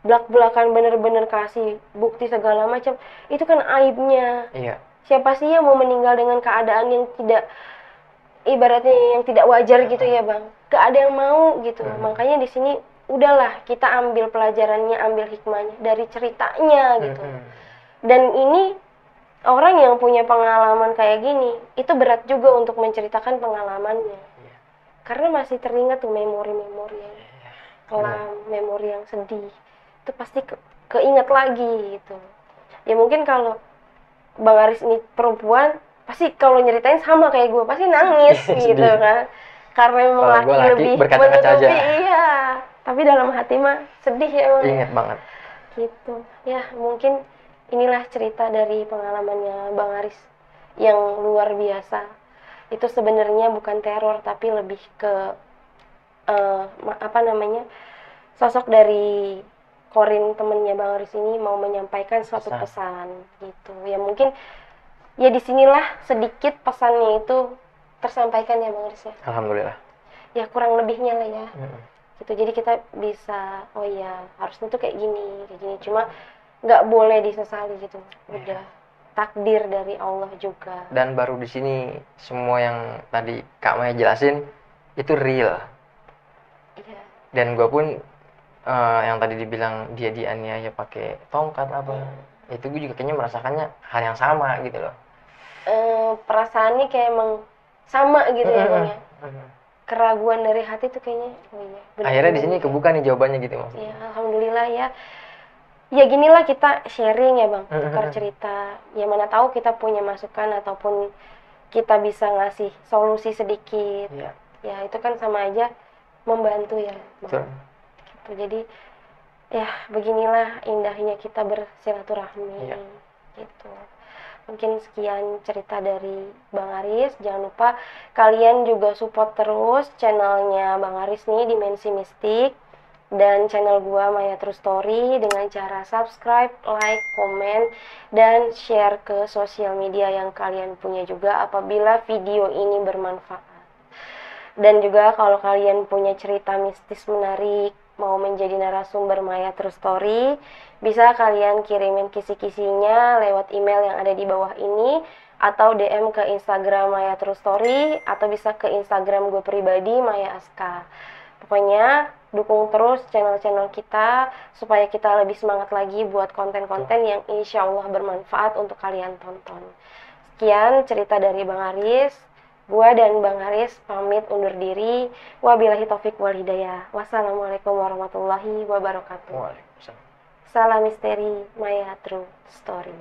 belak-belakan bener-bener kasih bukti segala macam, itu kan aibnya. Iya. Siapa sih yang mau meninggal dengan keadaan yang tidak, ibaratnya yang tidak wajar gitu ya bang? Gak ada yang mau gitu. Makanya di sini udahlah kita ambil pelajarannya, ambil hikmahnya dari ceritanya gitu. Dan ini orang yang punya pengalaman kayak gini, itu berat juga untuk menceritakan pengalamannya. Karena masih teringat tuh memori-memori yang kelam, memori yang sedih. Itu pasti keinget lagi gitu. Ya mungkin kalau Bang Aris ini perempuan, pasti kalau nyeritain sama kayak gue, pasti nangis gitu kan. Karena memang laki lebih menutupi, iya. Tapi dalam hati mah sedih ya Bang. Ingat banget. Gitu. Ya mungkin inilah cerita dari pengalamannya Bang Aris yang luar biasa. Itu sebenarnya bukan teror tapi lebih ke sosok dari Korin, temennya Bang Aris ini mau menyampaikan suatu pesan gitu. Ya mungkin ya disinilah sedikit pesannya itu tersampaikan ya Bang Aris ya. Alhamdulillah. Ya kurang lebihnya lah ya. Gitu. Jadi kita bisa, oh ya harusnya tuh kayak gini. Cuma nggak boleh disesali gitu. Udah takdir dari Allah juga. Dan baru di sini semua yang tadi Kak Maya jelasin itu real. Iya. Dan gue pun yang tadi dibilang dia dianiaya pakai tongkat apa, itu gue juga kayaknya merasakannya hal yang sama gitu loh. Perasaannya kayak emang sama gitu ya bang ya. Keraguan dari hati tuh kayaknya, oh iya. Akhirnya di sini kebuka nih jawabannya gitu mas. Ya alhamdulillah ya. Ya ginilah kita sharing ya bang, tukar cerita. Ya mana tahu kita punya masukan ataupun kita bisa ngasih solusi sedikit. Ya itu kan sama aja membantu ya bang. Gitu. Jadi ya beginilah indahnya kita bersilaturahmi. Gitu. Mungkin sekian cerita dari Bang Aris. Jangan lupa kalian juga support terus channelnya Bang Aris nih, Dimensi Mistik. Dan channel gua Maya True Story dengan cara subscribe, like, komen, dan share ke sosial media yang kalian punya juga apabila video ini bermanfaat. Dan juga kalau kalian punya cerita mistis menarik, mau menjadi narasumber Maya True Story, bisa kalian kirimin kisi-kisinya lewat email yang ada di bawah ini, atau DM ke Instagram Maya True Story, atau bisa ke Instagram gue pribadi Maya Aska. Pokoknya dukung terus channel-channel kita supaya kita lebih semangat lagi buat konten-konten yang insya Allah bermanfaat untuk kalian tonton. Sekian cerita dari Bang Aris. Gua dan Bang Aris pamit undur diri. Wabillahi taufik wal hidayah. Wassalamualaikum warahmatullahi wabarakatuh. Waalaikumsalam. Salam misteri Maya True Story.